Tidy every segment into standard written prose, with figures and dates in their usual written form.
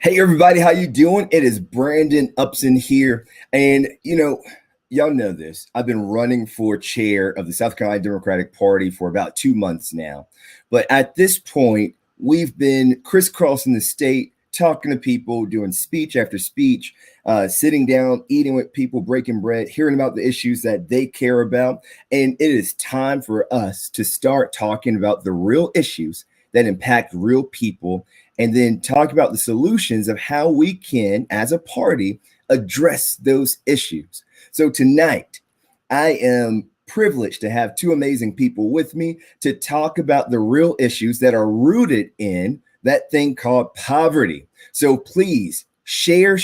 Hey everybody, how you doing? It is Brandon Upson here. And y'all know this. I've been running for chair of the South Carolina Democratic Party for about 2 months now. But at this point, we've been crisscrossing the state, talking to people, doing speech after speech, sitting down, eating with people, breaking bread, hearing about the issues that they care about. And it is time for us to start talking about the real issues that impact real people, and then talk about the solutions of how we can, as a party, address those issues. So tonight, I am privileged to have two amazing people with me to talk about the real issues that are rooted in that thing called poverty. So please share,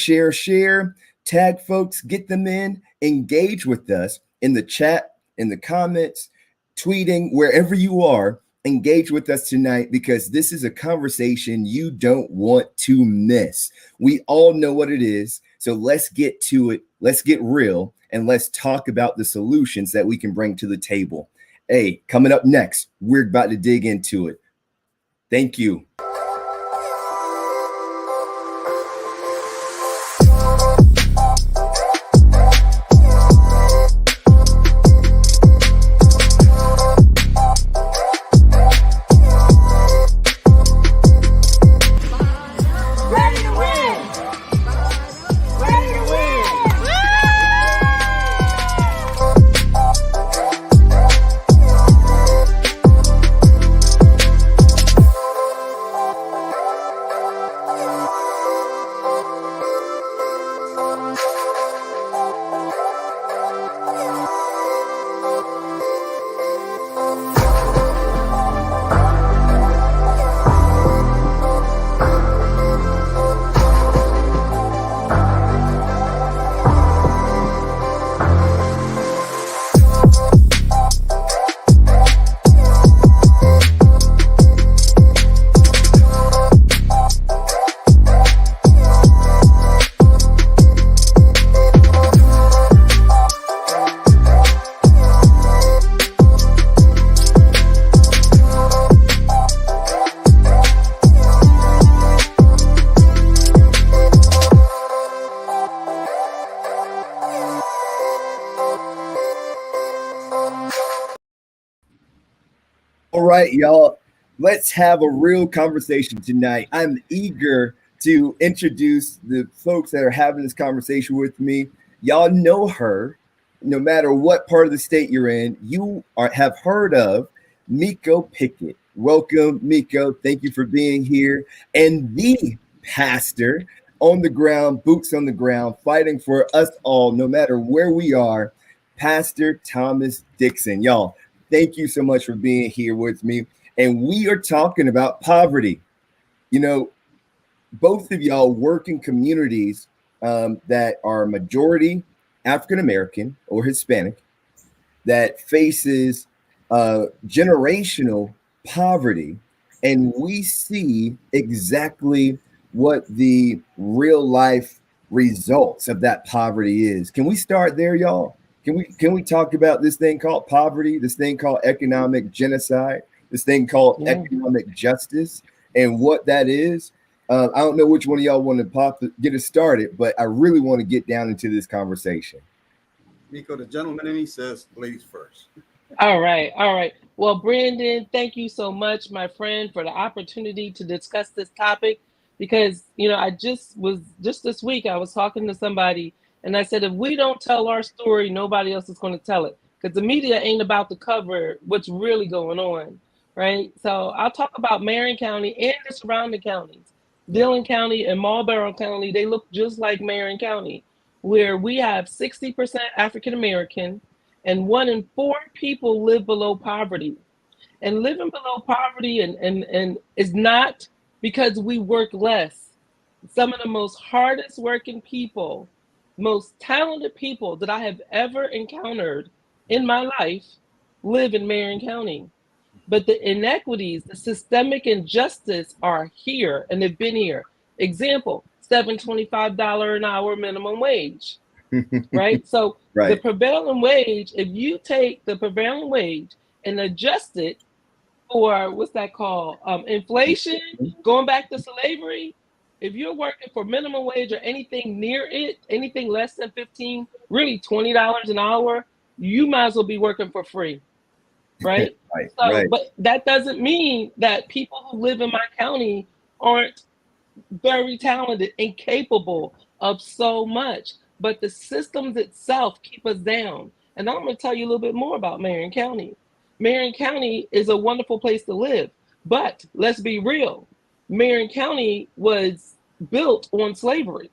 tag folks, get them in, engage with us in the chat, in the comments, tweeting, wherever you are. Engage with us tonight, because this is a conversation you don't want to miss. We all know what it is. So let's get to it. Let's get real, and let's talk about the solutions that we can bring to the table. Hey, coming up next, we're about to dig into it. Thank you. All right, y'all, let's have a real conversation tonight. I'm eager to introduce the folks that are having this conversation with me. Y'all know her. No matter what part of the state you're in, have heard of Miko Pickett. Welcome, Miko. Thank you for being here. And the pastor on the ground, boots on the ground, fighting for us all, no matter where we are, Pastor Thomas Dixon. Y'all, thank you so much for being here with me. And we are talking about poverty. Both of y'all work in communities that are majority African American or Hispanic, that faces generational poverty. And we see exactly what the real life results of that poverty is. Can we start there, y'all? Can we talk about this thing called poverty, this thing called economic genocide, this thing called economic justice, and what that is? I don't know which one of y'all want to get us started, but I really want to get down into this conversation. Miko, the gentleman, and he says, ladies first. All right. Well, Brandon, thank you so much, my friend, for the opportunity to discuss this topic, because, I just this week, I was talking to somebody, and I said, if we don't tell our story, nobody else is going to tell it, because the media ain't about to cover what's really going on, right? So I'll talk about Marion County and the surrounding counties. Dillon County and Marlborough County, they look just like Marion County, where we have 60% African American, and 1 in 4 people live below poverty. And living below poverty and is not because we work less. Some of the most hardest working people, most talented people that I have ever encountered in my life live in Marion County. But the inequities, the systemic injustice are here, and they've been here. Example, $7.25 an hour minimum wage, right? So the prevailing wage, if you take the prevailing wage and adjust it for, what's that called? Inflation, going back to slavery, if you're working for minimum wage or anything near it, anything less than 15, really $20 an hour, you might as well be working for free, right? Right, So, right. but that doesn't mean that people who live in my county aren't very talented and capable of so much, but the systems itself keep us down. And I'm going to tell you a little bit more about Marion County. Marion County is a wonderful place to live, but let's be real. Marion County was built on slavery.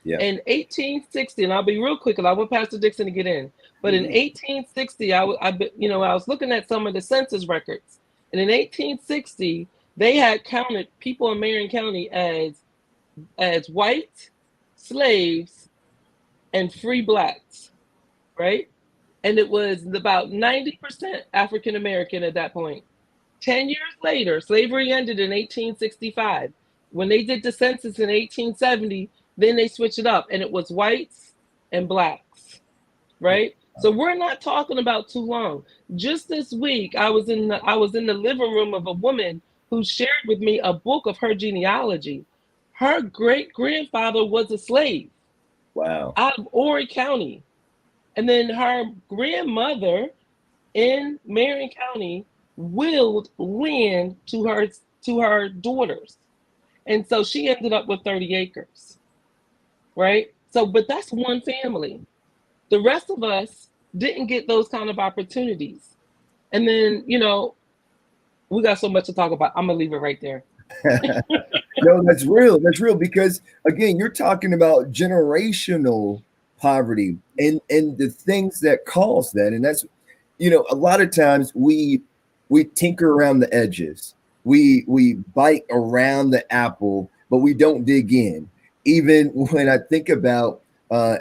Yeah. In 1860, and I'll be real quick, and I want Pastor Dixon to get in. But in 1860, I was looking at some of the census records, and in 1860, they had counted people in Marion County as white slaves and free blacks, right? And it was about 90% African American at that point. 10 years later, slavery ended in 1865. When they did the census in 1870, then they switched it up, and it was whites and blacks, right? So we're not talking about too long. Just this week, I was in the living room of a woman who shared with me a book of her genealogy. Her great grandfather was a slave. Wow. Out of Horry County, and then her grandmother in Marion County willed land to her daughters, and so she ended up with 30 acres, right? So, but that's one family. The rest of us didn't get those kind of opportunities, and then we got so much to talk about. I'm gonna leave it right there. No, that's real. That's real because again, you're talking about generational poverty and the things that cause that, and that's a lot of times we tinker around the edges, we bite around the apple, but we don't dig in. Even when I think about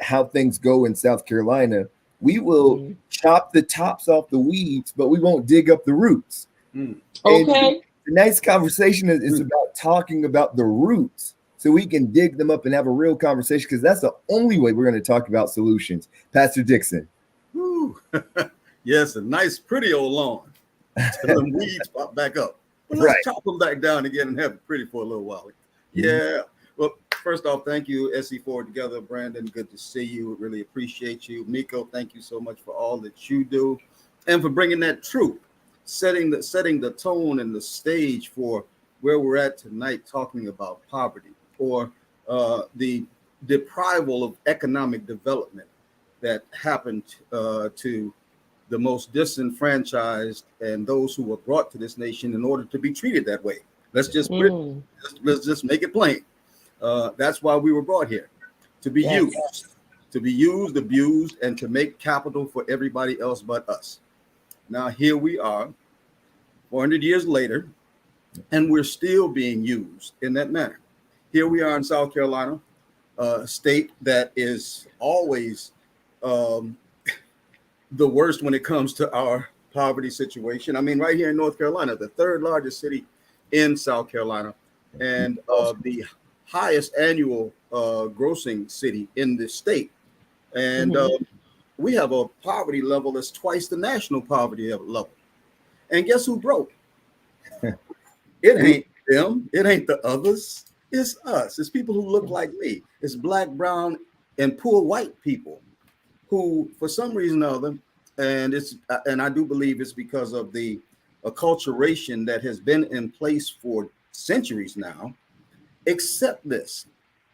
how things go in South Carolina, we will chop the tops off the weeds, but we won't dig up the roots. Okay. The nice conversation is about talking about the roots so we can dig them up and have a real conversation, because that's the only way we're going to talk about solutions. Pastor Dixon. Woo. Yes, a nice, pretty old lawn. Till the weeds pop back up. But let's chop them back down again and have it pretty for a little while. Yeah. Well, first off, thank you, SC4 Together. Brandon, good to see you. Really appreciate you. Miko, thank you so much for all that you do and for bringing that truth. Setting the tone and the stage for where we're at tonight, talking about poverty or the deprival of economic development that happened to the most disenfranchised and those who were brought to this nation in order to be treated that way. Let's just make it plain. That's why we were brought here, to be used, abused, and to make capital for everybody else but us. Now, here we are, 400 years later, and we're still being used in that manner. Here we are in South Carolina, a state that is always the worst when it comes to our poverty situation. I mean, right here in North Carolina, the third largest city in South Carolina, and the highest annual grossing city in the state. And we have a poverty level that's twice the national poverty level. And guess who broke? It ain't them. It ain't the others. It's us. It's people who look like me. It's black, brown, and poor white people who, for some reason or other, and I do believe it's because of the acculturation that has been in place for centuries now, accept this,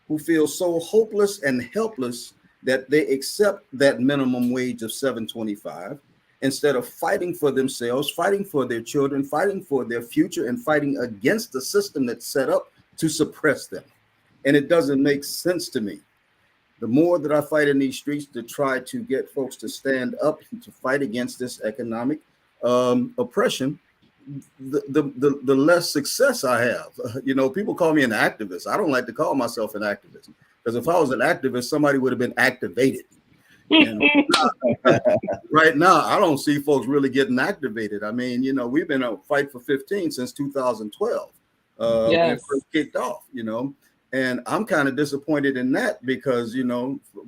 who feel so hopeless and helpless that they accept that minimum wage of $7.25 instead of fighting for themselves, fighting for their children, fighting for their future, and fighting against the system that's set up to suppress them. And it doesn't make sense to me. The more that I fight in these streets to try to get folks to stand up and to fight against this economic oppression, the less success I have. People call me an activist. I don't like to call myself an activist, because if I was an activist, somebody would have been activated. And right now, I don't see folks really getting activated. I mean, we've been a fight for 15 since 2012 when it first kicked off, and I'm kind of disappointed in that, because,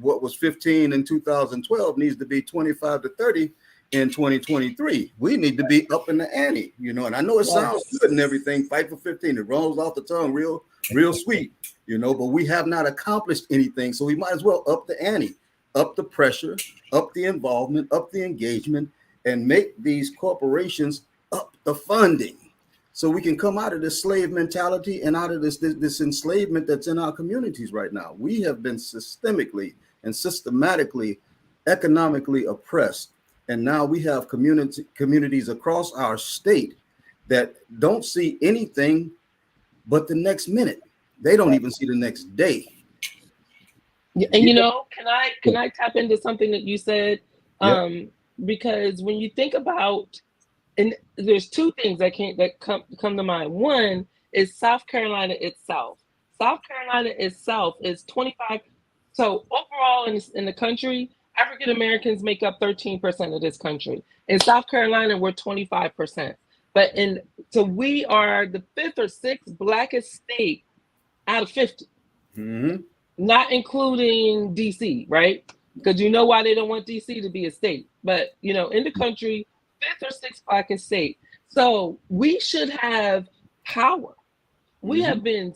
what was 15 in 2012 needs to be 25 to 30 in 2023. We need to be up in the ante, and I know it sounds good and everything, fight for 15. It rolls off the tongue real sweet, but we have not accomplished anything. So we might as well up the ante, up the pressure, up the involvement, up the engagement, and make these corporations up the funding so we can come out of this slave mentality and out of this enslavement that's in our communities right now. We have been systemically and systematically economically oppressed. And now we have communities across our state that don't see anything but the next minute. They don't even see the next day. And can I tap into something that you said? Because when you think about, and there's two things that come to mind. One is South Carolina itself. South Carolina itself is 25. So overall in the country, African Americans make up 13% of this country. In South Carolina, we're 25%. So we are the 5th or 6th blackest state out of 50. Mm-hmm. Not including DC, right? Because you know why they don't want DC to be a state. But in the country, 5th or 6th blackest state. So we should have power. We have been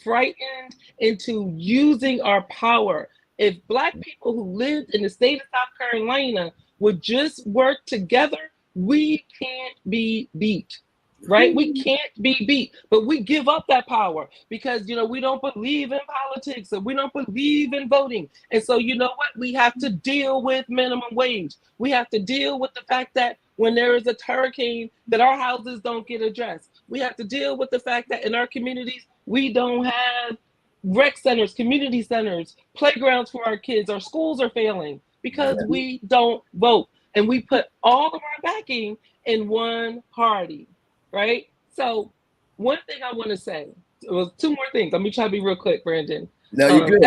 frightened into using our power. If Black people who lived in the state of South Carolina would just work together, we can't be beat. Right? We can't be beat, but we give up that power because, we don't believe in politics and we don't believe in voting. And so, you know what? We have to deal with minimum wage. We have to deal with the fact that when there is a hurricane, that our houses don't get addressed. We have to deal with the fact that in our communities, we don't have rec centers, community centers, playgrounds for our kids. Our schools are failing because we don't vote. And we put all of our backing in one party. Right. So one thing I want to say, well, two more things. Let me try to be real quick, Brandon. No, you're good.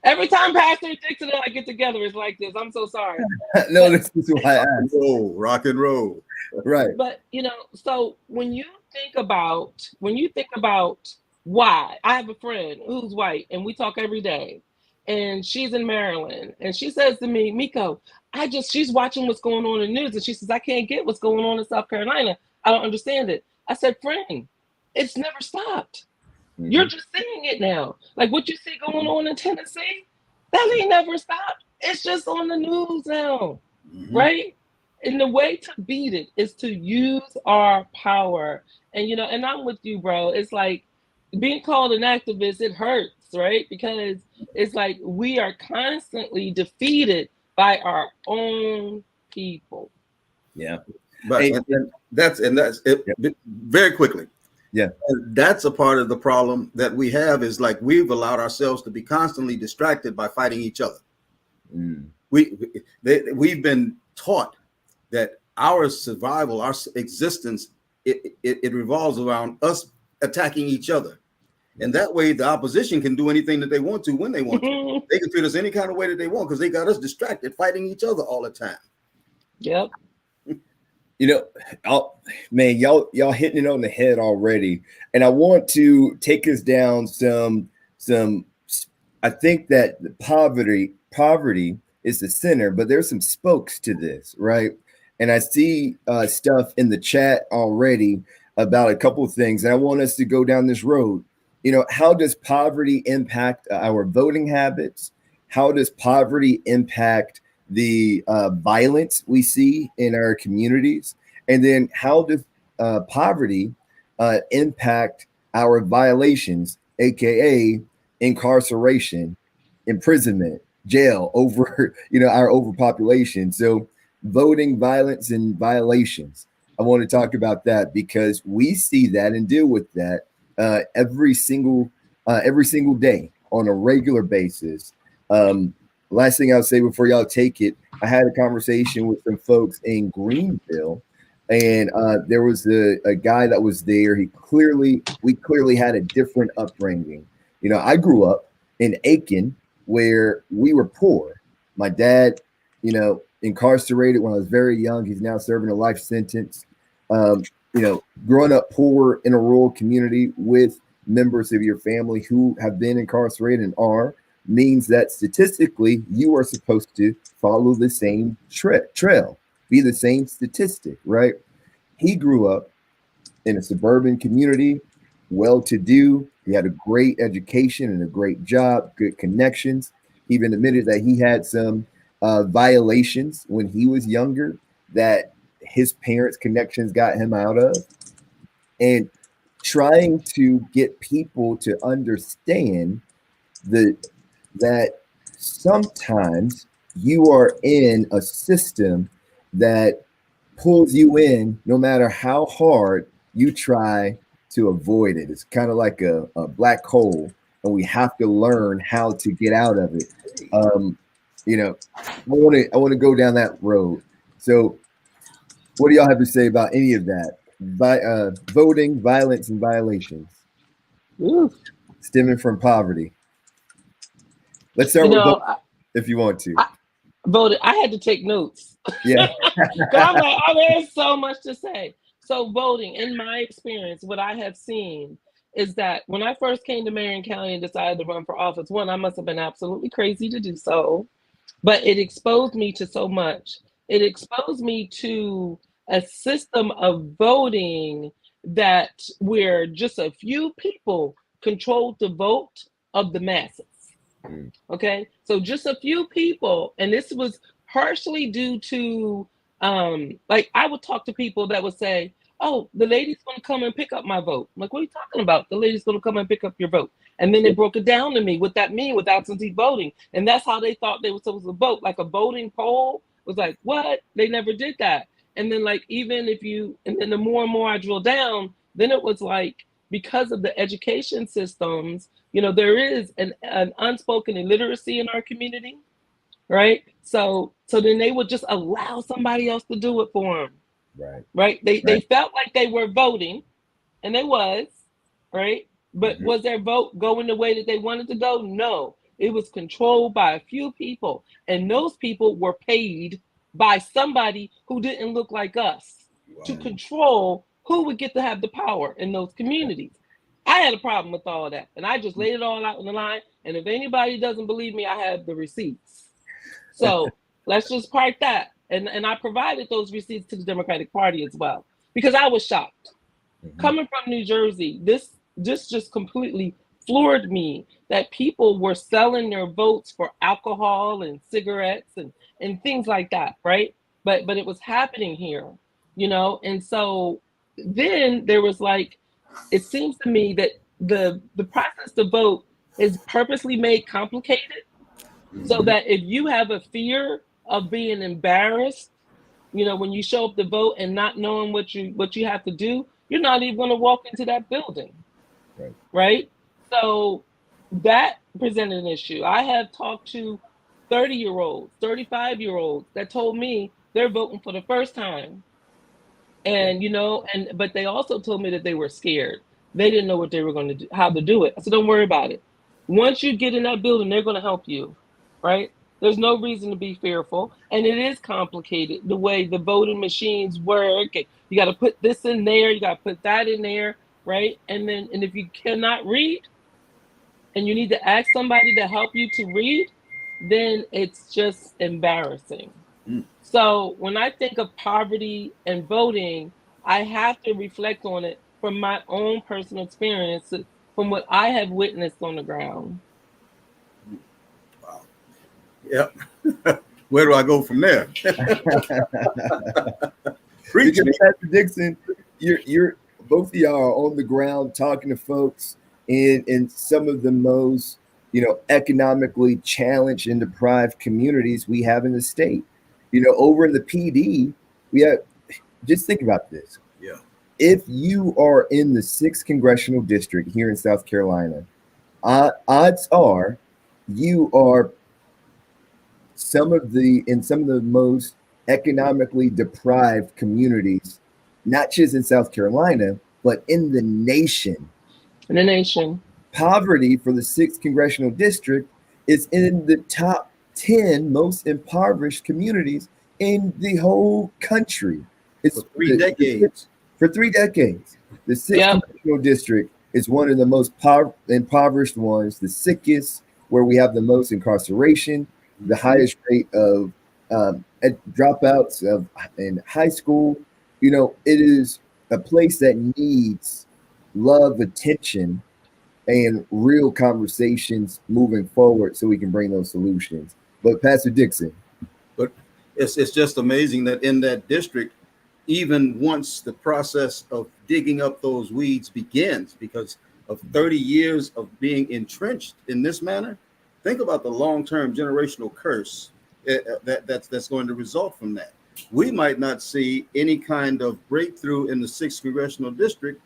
Every time Pastor Dixon and I get together, it's like this. I'm so sorry. No, this is why I asked. Rock and roll. Right. But so when you think about why, I have a friend who's white and we talk every day, and she's in Maryland, and she says to me, Miko, she's watching what's going on in the news, and she says, I can't get what's going on in South Carolina. I don't understand it. I said, friend, it's never stopped. Mm-hmm. You're just seeing it now. Like what you see going on in Tennessee, that ain't never stopped. It's just on the news now, right? And the way to beat it is to use our power. And, and I'm with you, bro. It's like being called an activist, it hurts, right? Because it's like we are constantly defeated by our own people. Yeah. But that's it. Yeah. Very quickly. Yeah. That's a part of the problem that we have is like we've allowed ourselves to be constantly distracted by fighting each other. We've been taught that our survival, our existence, it revolves around us attacking each other. And that way the opposition can do anything that they want to when they want to. They can treat us any kind of way that they want because they got us distracted fighting each other all the time. Yep. Y'all hitting it on the head already. And I want to take us down some, I think that the poverty is the center, but there's some spokes to this, right? And I see stuff in the chat already about a couple of things. And I want us to go down this road. How does poverty impact our voting habits? How does poverty impact the violence we see in our communities? And then how does poverty impact our violations, aka incarceration, imprisonment, jail, over our overpopulation? So voting, violence, and violations. I want to talk about that because we see that and deal with that every single day on a regular basis. Last thing I'll say before y'all take it, I had a conversation with some folks in Greenville, and there was a guy that was there. We clearly had a different upbringing. I grew up in Aiken where we were poor. My dad, incarcerated when I was very young. He's now serving a life sentence. Growing up poor in a rural community with members of your family who have been incarcerated and are means that statistically you are supposed to follow the same trail, be the same statistic, right? He grew up in a suburban community, well-to-do, He had a great education and a great job, good connections. He even admitted that he had some violations when he was younger that his parents' connections got him out of. And trying to get people to understand that sometimes you are in a system that pulls you in no matter how hard you try to avoid it. It's kind of like a black hole, and we have to learn how to get out of it. I want to go down that road. So, what do y'all have to say about any of that? Voting, violence, and violations stemming from poverty. Let's start with voting, if you want to. I had to take notes. Yeah. I'm like, oh, there's so much to say. So voting, in my experience, what I have seen is that when I first came to Marion County and decided to run for office, one, I must have been absolutely crazy to do so, but it exposed me to so much. It exposed me to a system of voting that where just a few people controlled the vote of the masses. Okay, so just a few people, and this was partially due to like I would talk to people that would say, oh, the lady's going to come and pick up my vote. I'm like, what are you talking about? The lady's going to come and pick up your vote. And then they broke it down to me what that mean with absentee voting. And that's how they thought they were supposed to vote. Like a voting poll was like, what? They never did that. And then like, even if you, and then the more and more I drill down, then it was like, because of the education systems, there is an unspoken illiteracy in our community, right? So then they would just allow somebody else to do it for them. Right. They felt like they were voting, and they was, right? But was their vote going the way that they wanted to go? No, it was controlled by a few people, and those people were paid by somebody who didn't look like us to control who would get to have the power in those communities. I had a problem with all of that, and I just laid it all out on the line. And if anybody doesn't believe me, I have the receipts. So let's just park that. And I provided those receipts to the Democratic Party as well, because I was shocked. Coming from New Jersey, this just completely floored me that people were selling their votes for alcohol and cigarettes and things like that, right? But it was happening here, and so then there was like, it seems to me that the process to vote is purposely made complicated so that if you have a fear of being embarrassed, when you show up to vote and not knowing what you have to do, you're not even going to walk into that building, right? So that presented an issue. I have talked to 30-year-olds, 35-year-olds that told me they're voting for the first time. And, but they also told me that they were scared. They didn't know what they were going to do, how to do it. I said, don't worry about it. Once you get in that building, they're going to help you, right? There's no reason to be fearful. And it is complicated, the way the voting machines work. You got to put this in there. You got to put that in there, right? And if you cannot read and you need to ask somebody to help you to read, then it's just embarrassing. So when I think of poverty and voting, I have to reflect on it from my own personal experience, from what I have witnessed on the ground. Wow. Yep. Where do I go from there? Because Pastor Dixon, you're both of y'all are on the ground talking to folks in some of the most, economically challenged and deprived communities we have in the state. Over in the PD, we have, just think about this. Yeah. If you are in the 6th congressional district here in South Carolina, odds are you are in some of the most economically deprived communities, not just in South Carolina, but in the nation. In the nation. Poverty for the 6th congressional district is in the top 10 most impoverished communities in the whole country. It's for 3 decades. For 3 decades. The 6th congressional district is one of the most impoverished ones, the sickest, where we have the most incarceration, the highest rate of dropouts in high school. It is a place that needs love, attention, and real conversations moving forward so we can bring those solutions. But Pastor Dixon. But it's just amazing that in that district, even once the process of digging up those weeds begins, because of 30 years of being entrenched in this manner, think about the long-term generational curse that's going to result from that. We might not see any kind of breakthrough in the 6th congressional district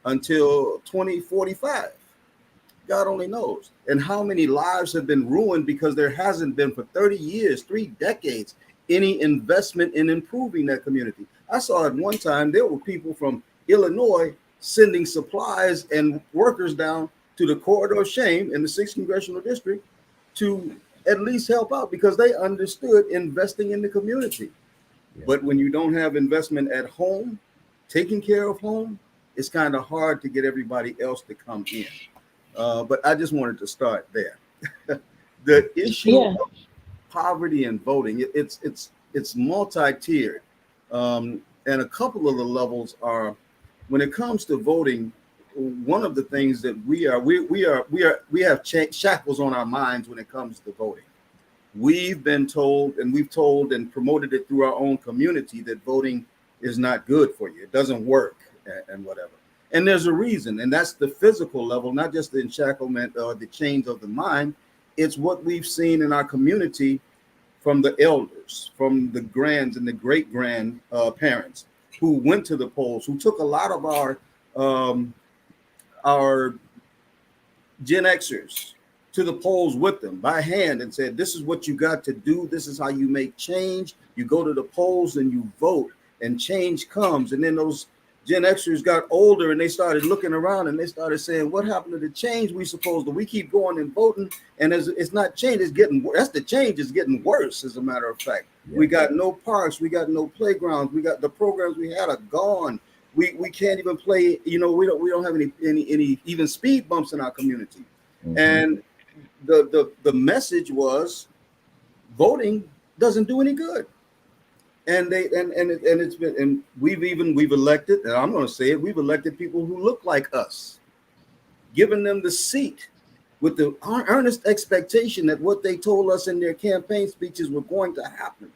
until 2045. God only knows. And how many lives have been ruined because there hasn't been for 30 years, 3 decades, any investment in improving that community. I saw at one time there were people from Illinois sending supplies and workers down to the corridor of shame in the 6th congressional district to at least help out because they understood investing in the community. Yeah. But when you don't have investment at home, taking care of home, it's kind of hard to get everybody else to come in. But I just wanted to start there. The issue of poverty and voting, it's multi-tiered, and a couple of the levels are, when it comes to voting, one of the things that we have shackles on our minds when it comes to voting. We've been told, and we've told and promoted it through our own community, that voting is not good for you. It doesn't work and whatever. And there's a reason, and that's the physical level, not just the enchacklement or the chains of the mind. It's what we've seen in our community from the elders, from the grands and the great parents who went to the polls, who took a lot of our Gen Xers to the polls with them by hand and said, this is what you got to do. This is how you make change. You go to the polls and you vote, and change comes. And then those Gen Xers got older and they started looking around and they started saying, what happened to the change we supposed to? We keep going and voting, and it's not change, it's getting worse. That's the change is getting worse, as a matter of fact. Yeah. We got no parks, we got no playgrounds, we got the programs we had are gone. We can't even play, we don't have any even speed bumps in our community. Mm-hmm. And the message was voting doesn't do any good. And it's been, and we've elected, and I'm going to say it, we've elected people who look like us, giving them the seat with the earnest expectation that what they told us in their campaign speeches were going to happen.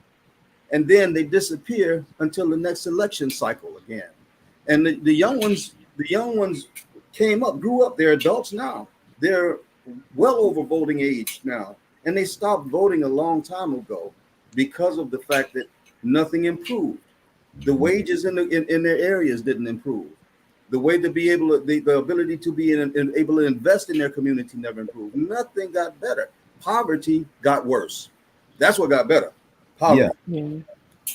And then they disappear until the next election cycle again. And the young ones came up, grew up, they're adults now. They're well over voting age now. And they stopped voting a long time ago because of the fact that nothing improved. The wages in their areas didn't improve. The way to be able to, the ability to be able to invest in their community never improved. Nothing got better. Poverty got worse. That's what got better. Poverty. Yeah.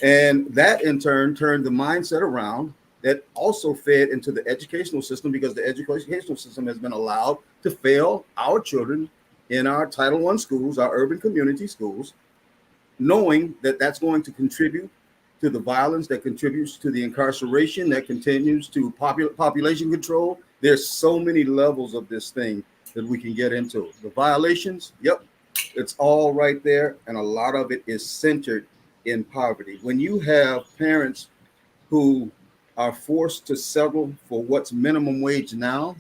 And that in turn turned the mindset around that also fed into the educational system, because the educational system has been allowed to fail our children in our Title I schools, our urban community schools, knowing that that's going to contribute to the violence, that contributes to the incarceration, that continues to population control. There's so many levels of this thing that we can get into. The violations, yep, it's all right there. And a lot of it is centered in poverty. When you have parents who are forced to settle for what's minimum wage now,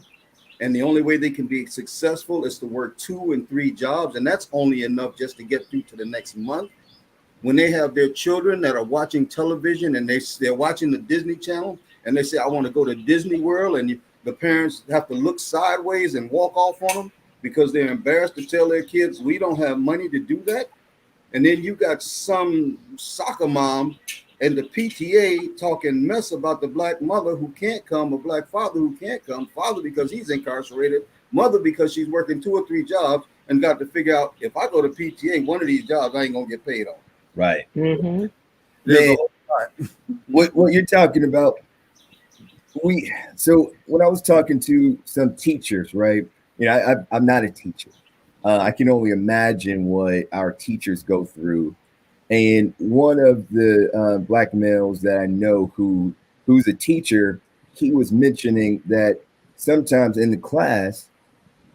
and the only way they can be successful is to work 2 and 3 jobs, and that's only enough just to get through to the next month. When they have their children that are watching television and they're watching the Disney Channel, and they say, I want to go to Disney World, and the parents have to look sideways and walk off on them because they're embarrassed to tell their kids, we don't have money to do that. And then you got some soccer mom and the PTA talking mess about the black mother who can't come, a black father who can't come, father because he's incarcerated, mother because she's working 2 or 3 jobs and got to figure out, if I go to PTA, one of these jobs I ain't gonna get paid on. Right. Mm-hmm. Man, what you're talking about, so when I was talking to some teachers, right? I'm not a teacher. I can only imagine what our teachers go through. And one of the black males that I know who's a teacher, he was mentioning that sometimes in the class,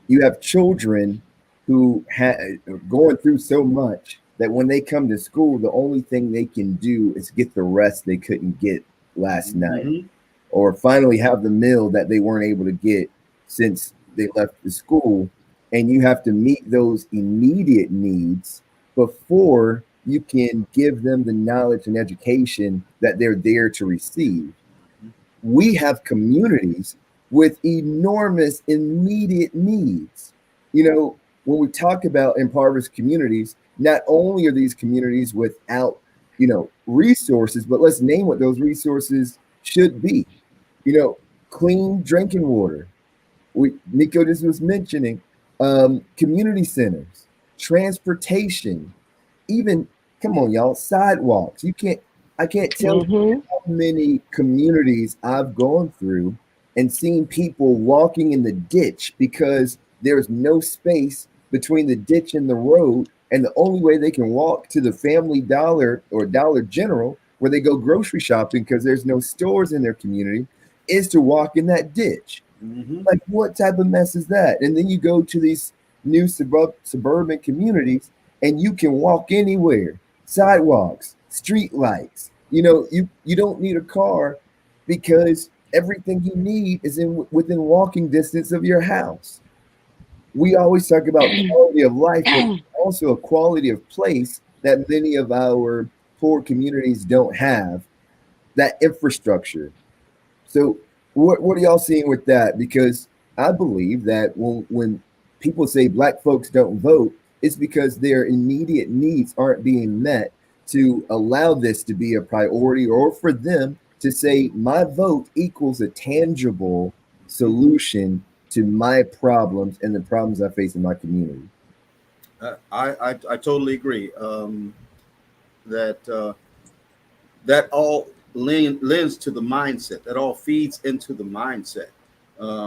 you have children who are going through so much that when they come to school, the only thing they can do is get the rest they couldn't get last night, or finally have the meal that they weren't able to get since they left the school, and you have to meet those immediate needs before you can give them the knowledge and education that they're there to receive. We have communities with enormous immediate needs. When we talk about impoverished communities, not only are these communities without, resources, but let's name what those resources should be. Clean drinking water. Miko just was mentioning community centers, transportation, even, come on, y'all, sidewalks. I can't tell you how many communities I've gone through and seen people walking in the ditch because there's no space between the ditch and the road. And the only way they can walk to the Family Dollar or Dollar General where they go grocery shopping because there's no stores in their community is to walk in that ditch. Like, what type of mess is that? And then you go to these new suburban communities and you can walk anywhere, sidewalks, street lights. You don't need a car because everything you need is within walking distance of your house. We always talk about quality of life, but also a quality of place that many of our poor communities don't have, that infrastructure. So what are y'all seeing with that? Because I believe that when people say Black folks don't vote, it's because their immediate needs aren't being met to allow this to be a priority, or for them to say my vote equals a tangible solution to my problems and the problems I face in my community. I totally agree that that all lends to the mindset. That all feeds into the mindset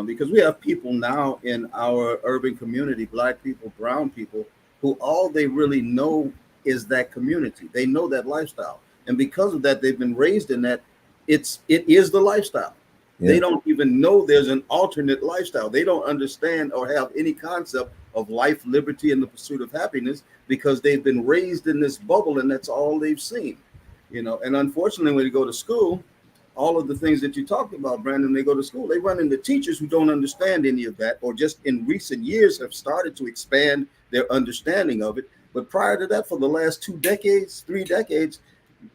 because we have people now in our urban community, Black people, brown people, who all they really know is that community. They know that lifestyle, and because of that, they've been raised in that. It is the lifestyle. Yeah. They don't even know there's an alternate lifestyle. They don't understand or have any concept of life, liberty, and the pursuit of happiness because they've been raised in this bubble, and that's all they've seen. And unfortunately, when they go to school, all of the things that you talked about, Brandon, they go to school, they run into teachers who don't understand any of that, or just in recent years have started to expand their understanding of it. But prior to that, for the last 2 decades, 3 decades,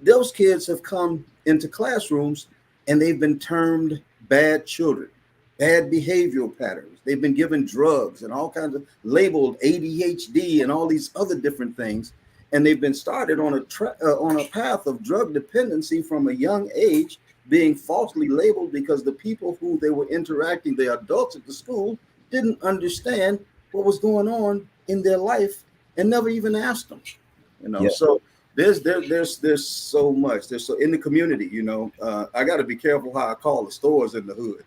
those kids have come into classrooms and they've been termed bad children, bad behavioral patterns. They've been given drugs and all kinds of labeled ADHD and all these other different things. And they've been started on a path of drug dependency from a young age, being falsely labeled because the people who they were interacting, the adults at the school, didn't understand what was going on in their life and never even asked them. Yeah. So there's so much. There's so in the community, I got to be careful how I call the stores in the hood.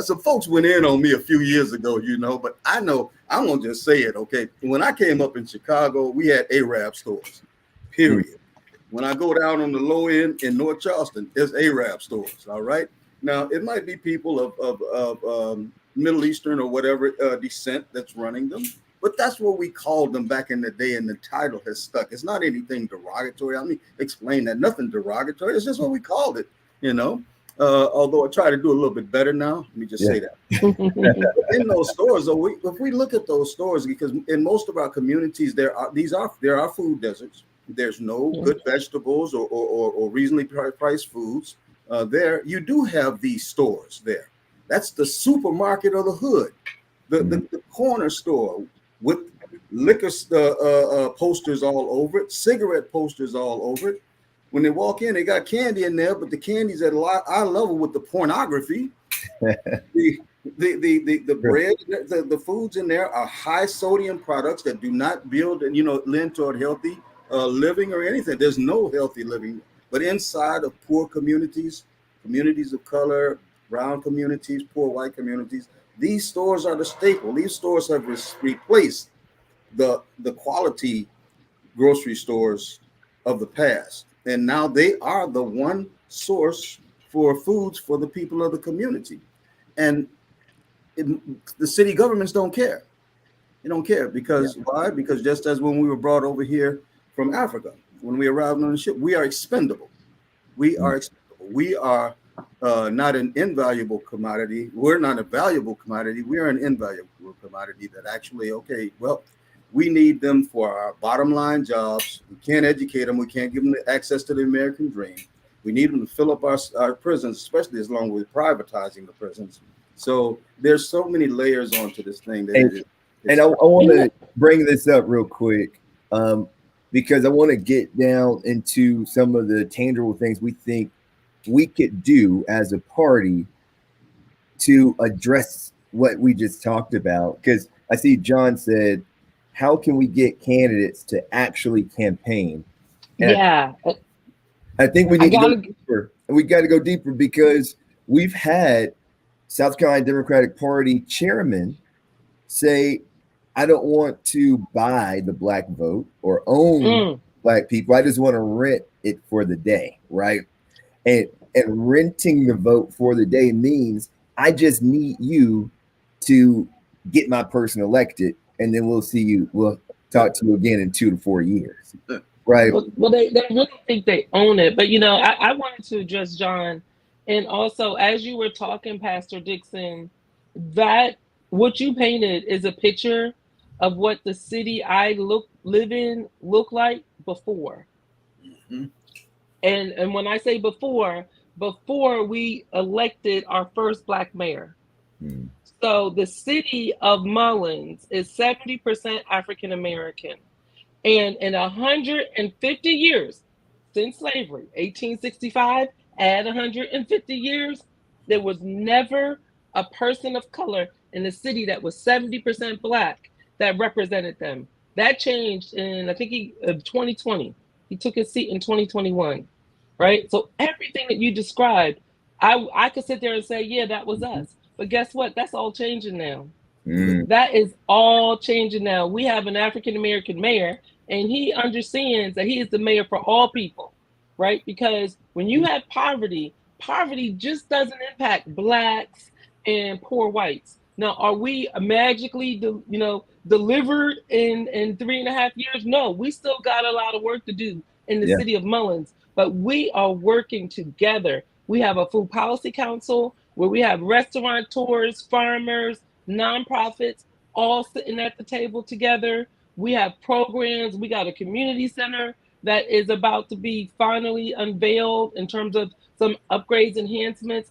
Some folks went in on me a few years ago, but I know I'm gonna just say it. Okay, when I came up in Chicago, we had Arab stores. Period. When I go down on the low end in North Charleston, there's Arab stores. All right. Now it might be people of Middle Eastern or whatever descent that's running them. But that's what we called them back in the day, and the title has stuck. It's not anything derogatory. I mean, explain that. Nothing derogatory. It's just what we called it, although I try to do a little bit better now. Let me just say that. In those stores, though, if we look at those stores, because in most of our communities, there are food deserts. There's no good vegetables or reasonably priced foods there. You do have these stores there. That's the supermarket of the hood, the corner store, with liquor posters all over it, cigarette posters all over it. When they walk in, they got candy in there, but the candy's at eye level with the pornography. the bread, the foods in there are high sodium products that do not build and lend toward healthy living or anything. There's no healthy living. But inside of poor communities of color, brown communities, poor white communities, these stores are the staple. These stores have replaced the quality grocery stores of the past. And now they are the one source for foods for the people of the community. And the city governments don't care. They don't care because why? Because just as when we were brought over here from Africa, when we arrived on the ship, we are expendable. We are expendable. We are not an invaluable commodity. We're not a valuable commodity. We're an invaluable commodity that actually, okay, well, we need them for our bottom line jobs. We can't educate them. We can't give them the access to the American dream. We need them to fill up our prisons, especially as long as we're privatizing the prisons. So there's so many layers onto this thing. That I want to bring this up real quick because I want to get down into some of the tangible things we think we could do as a party to address what we just talked about. Because I see John said, how can we get candidates to actually campaign? And I think we need to go deeper. We got to go deeper because we've had South Carolina Democratic Party chairman say, I don't want to buy the black vote or own black people. I just want to rent it for the day, right? And renting the vote for the day means I just need you to get my person elected, and then we'll see you. We'll talk to you again in 2 to 4 years, right? Well, they really think they own it, but I wanted to address John, and also as you were talking, Pastor Dixon, that what you painted is a picture of what the city I live in looked like before. Mm-hmm. And when I say before we elected our first black mayor. Mm. So the city of Mullins is 70% African American. And in 150 years since slavery, 1865, add 150 years, there was never a person of color in the city that was 70% black that represented them. That changed in, I think, 2020. He took his seat in 2021, right? So everything that you described, I could sit there and say, yeah, that was us. But guess what? That's all changing now. That is all changing now. We have an African-American mayor, and he understands that he is the mayor for all people, right? Because when you have poverty just doesn't impact blacks and poor whites. Now, are we magically, delivered in 3.5 years? No, we still got a lot of work to do in the city of Mullins, but we are working together. We have a food policy council where we have restaurateurs, farmers, nonprofits, all sitting at the table together. We have programs. We got a community center that is about to be finally unveiled in terms of some upgrades, enhancements.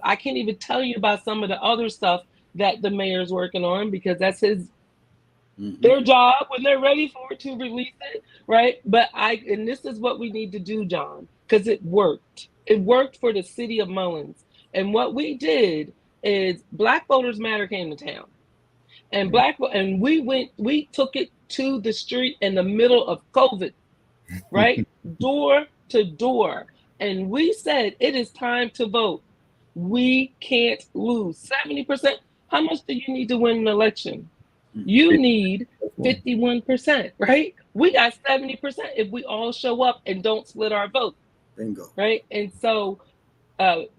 I can't even tell you about some of the other stuff that the mayor's working on because that's their job when they're ready for it to release it, right? And this is what we need to do, John, because it worked. It worked for the city of Mullins. And what we did is Black Voters Matter came to town. And we took it to the street in the middle of COVID, right? Door to door. And we said, it is time to vote. We can't lose. 70%. How much do you need to win an election? You need 51%, right? We got 70% if we all show up and don't split our vote. Bingo. Right? And so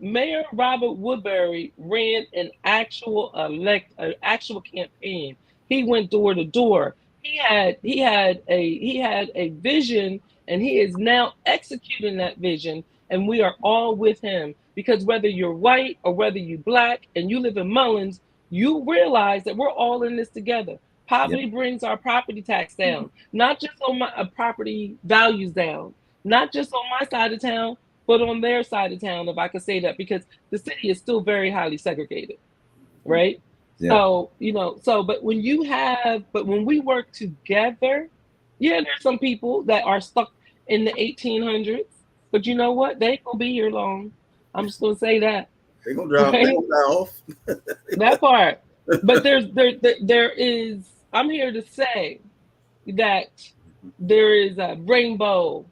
Mayor Robert Woodbury ran an actual campaign. He went door to door. He had a vision, and he is now executing that vision. And we are all with him because whether you're white or whether you're black and you live in Mullins, you realize that we're all in this together. Poverty brings our property tax down, not just on my property values down, not just on my side of town, but on their side of town, if I could say that, because the city is still very highly segregated, right? Yeah. So, but when we work together, there's some people that are stuck in the 1800s, but you know what? They ain't gonna be here long. I'm just gonna say that. They're gonna drive off. That part. But there is, I'm here to say that there is a rainbow,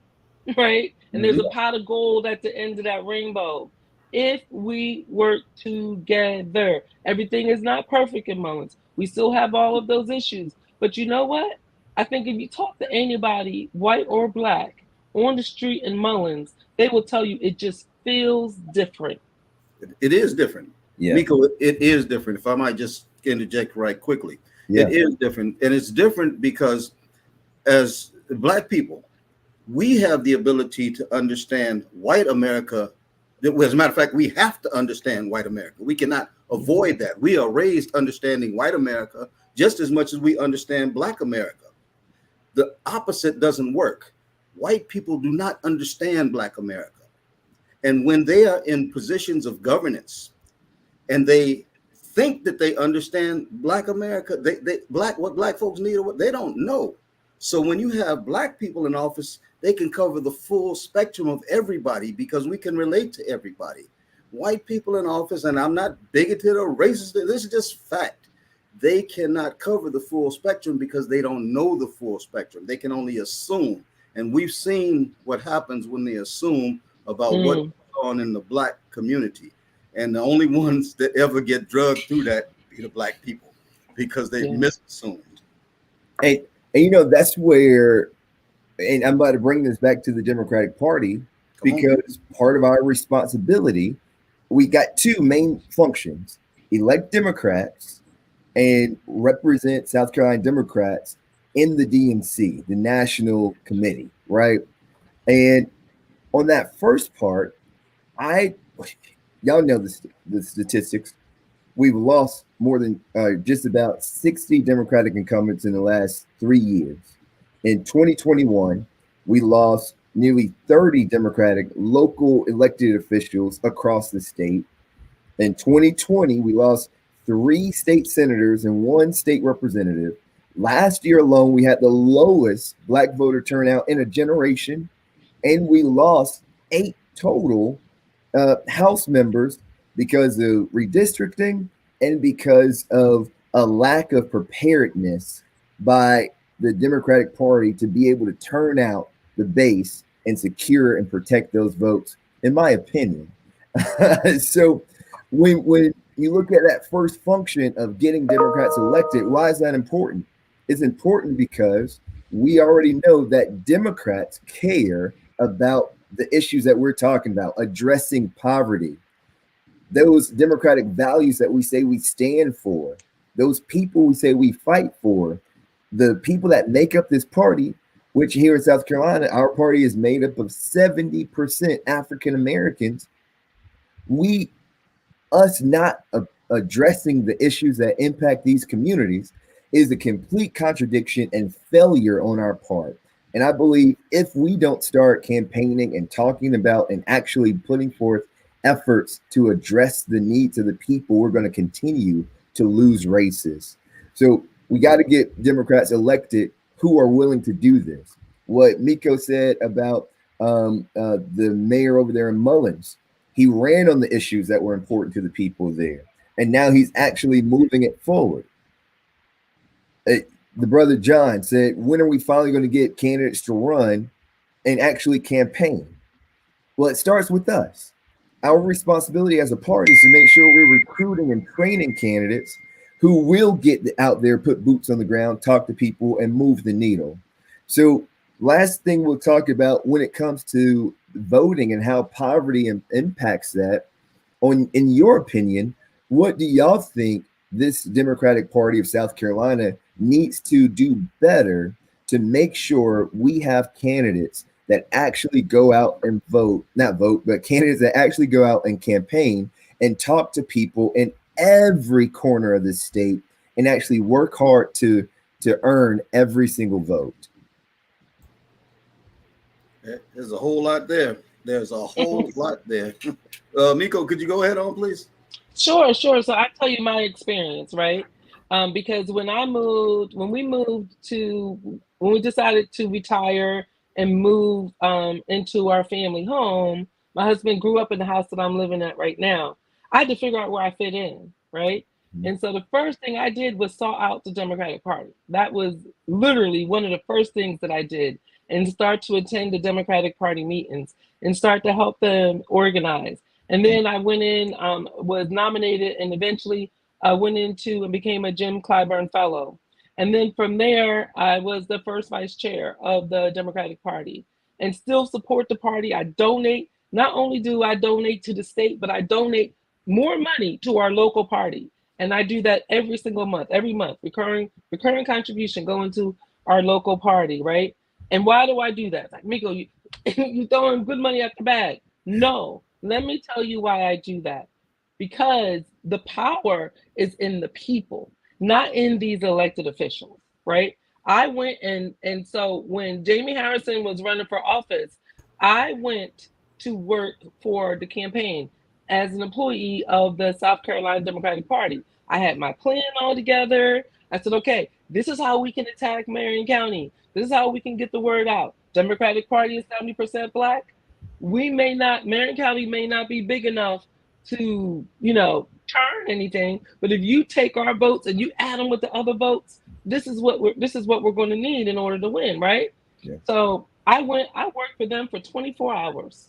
right? And there's a pot of gold at the end of that rainbow. If we work together, everything is not perfect in Mullins. We still have all of those issues. But you know what? I think if you talk to anybody, white or black, on the street in Mullins, they will tell you it just feels different. It is different. Yeah. Miko, it is different. If I might just interject right quickly. It is different. And it's different because as Black people, we have the ability to understand white America As a matter of fact, we have to understand white America. We cannot avoid that. We are raised understanding white America just as much as we understand Black America. The opposite doesn't work. White people do not understand Black America. And when they are in positions of governance and they think that they understand Black America, what Black folks need or what they don't know. So when you have Black people in office, they can cover the full spectrum of everybody because we can relate to everybody. White people in office, and I'm not bigoted or racist, this is just fact. They cannot cover the full spectrum because they don't know the full spectrum. They can only assume. And we've seen what happens when they assume about what's going on in the Black community. And the only ones that ever get drugged through that be the Black people because they misassumed. And you know, that's where, and I'm about to bring this back to the Democratic Party, because part of our responsibility, we got two main functions: elect Democrats and represent South Carolina Democrats in the DNC, the National Committee, right? And on that first part, y'all know the statistics. We've lost more than just about 60 Democratic incumbents in the last 3 years. In 2021, we lost nearly 30 Democratic local elected officials across the state. In 2020, we lost 3 state senators and 1 state representative. Last year alone, we had the lowest Black voter turnout in a generation, and we lost 8 total House members because of redistricting and because of a lack of preparedness by the Democratic Party to be able to turn out the base and secure and protect those votes, in my opinion. So when you look at that first function of getting Democrats elected, why is that important? It's important because we already know that Democrats care about the issues that we're talking about, addressing poverty, those democratic values that we say we stand for, those people we say we fight for, the people that make up this party, which here in South Carolina, our party is made up of 70% African Americans. Us not addressing the issues that impact these communities is a complete contradiction and failure on our part. And I believe if we don't start campaigning and talking about and actually putting forth efforts to address the needs of the people, we're going to continue to lose races. So we got to get Democrats elected who are willing to do this. What Miko said about the mayor over there in Mullins, he ran on the issues that were important to the people there. And now he's actually moving it forward. The brother John said, when are we finally going to get candidates to run and actually campaign? Well, it starts with us. Our responsibility as a party is to make sure we're recruiting and training candidates who will get out there, put boots on the ground, talk to people, and move the needle. So last thing we'll talk about when it comes to voting and how poverty impacts that, in your opinion, what do y'all think this Democratic Party of South Carolina needs to do better to make sure we have candidates that actually go out and but candidates that actually go out and campaign and talk to people in every corner of the state and actually work hard to earn every single vote? There's a whole lot there. There's a whole lot there. Miko, could you go ahead on, please? Sure. So I tell you my experience, right? Because when we decided to retire and move into our family home, my husband grew up in the house that I'm living at right now. I had to figure out where I fit in, right? Mm-hmm. And so the first thing I did was sought out the Democratic Party. That was literally one of the first things that I did, and start to attend the Democratic Party meetings and start to help them organize. And then I went in, was nominated, and eventually I went into and became a Jim Clyburn Fellow. And then from there, I was the first vice chair of the Democratic Party and still support the party. I donate. Not only do I donate to the state, but I donate more money to our local party. And I do that every single month, recurring contribution going to our local party, right? And why do I do that? Like, Miko, you throwing good money at the bag. No, Let me tell you why I do that. Because the power is in the people, not in these elected officials, right? I went and so when Jamie Harrison was running for office, I went to work for the campaign as an employee of the South Carolina Democratic Party. I had my plan all together. I said, okay, this is how we can attack Marion County. This is how we can get the word out. Democratic Party is 70% Black. We may not, Marion County may not be big enough to, turn anything, but if you take our votes and you add them with the other votes, this is what we're going to need in order to win, right? Yeah. So I worked for them for 24 hours.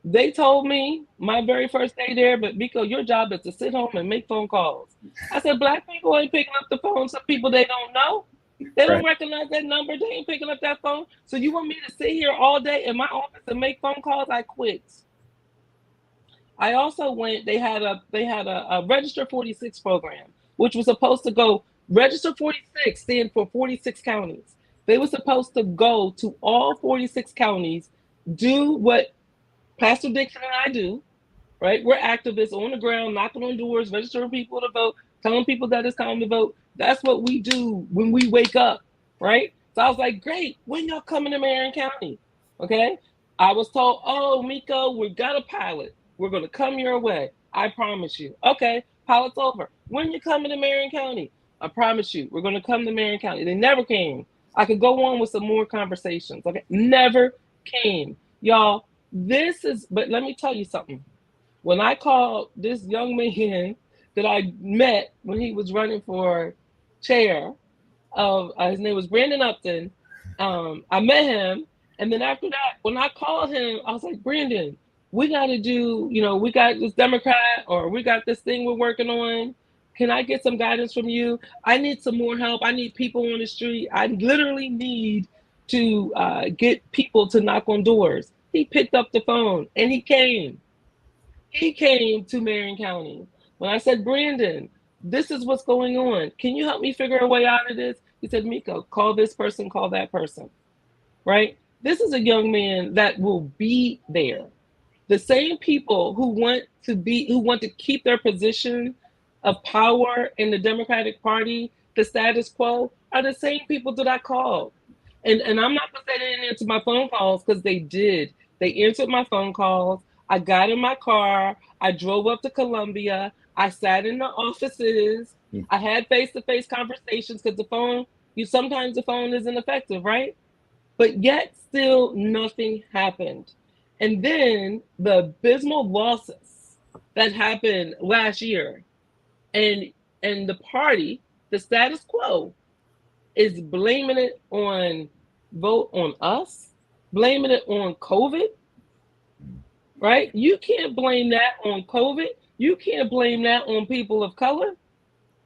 They told me my very first day there, but Miko, your job is to sit home and make phone calls. I said, Black people ain't picking up the phone. Some people they don't know. They don't recognize that number. They ain't picking up that phone. So you want me to sit here all day in my office and make phone calls? I quit. I also went, they had a Register 46 program, which was supposed to go, Register 46 stand for 46 counties. They were supposed to go to all 46 counties, do what Pastor Dixon and I do, right? We're activists on the ground, knocking on doors, registering people to vote, telling people that it's time to vote. That's what we do when we wake up, right? So I was like, great, when y'all coming to Marion County? Okay. I was told, oh, Miko, we got a pilot. We're going to come your way. I promise you. Okay, pilot's over. When you coming to Marion County? I promise you, we're going to come to Marion County. They never came. I could go on with some more conversations. Okay, never came. Y'all, but let me tell you something. When I called this young man that I met when he was running for chair of, his name was Brandon Upson. I met him. And then after that, when I called him, I was like, Brandon, we got to do, we got this Democrat or we got this thing we're working on. Can I get some guidance from you? I need some more help. I need people on the street. I literally need to get people to knock on doors. He picked up the phone and he came. He came to Marion County. When I said, Brandon, this is what's going on. Can you help me figure a way out of this? He said, Miko, call this person, call that person, right? This is a young man that will be there. The same people who want to keep their position of power in the Democratic Party, the status quo, are the same people that I called. And I'm not going to say they didn't answer my phone calls, because they did. They answered my phone calls. I got in my car. I drove up to Columbia. I sat in the offices. I had face-to-face conversations, because sometimes the phone isn't effective, right? But yet still nothing happened. And then the abysmal losses that happened last year, and the party, the status quo, is blaming it on us, blaming it on COVID, right? You can't blame that on COVID. You can't blame that on people of color.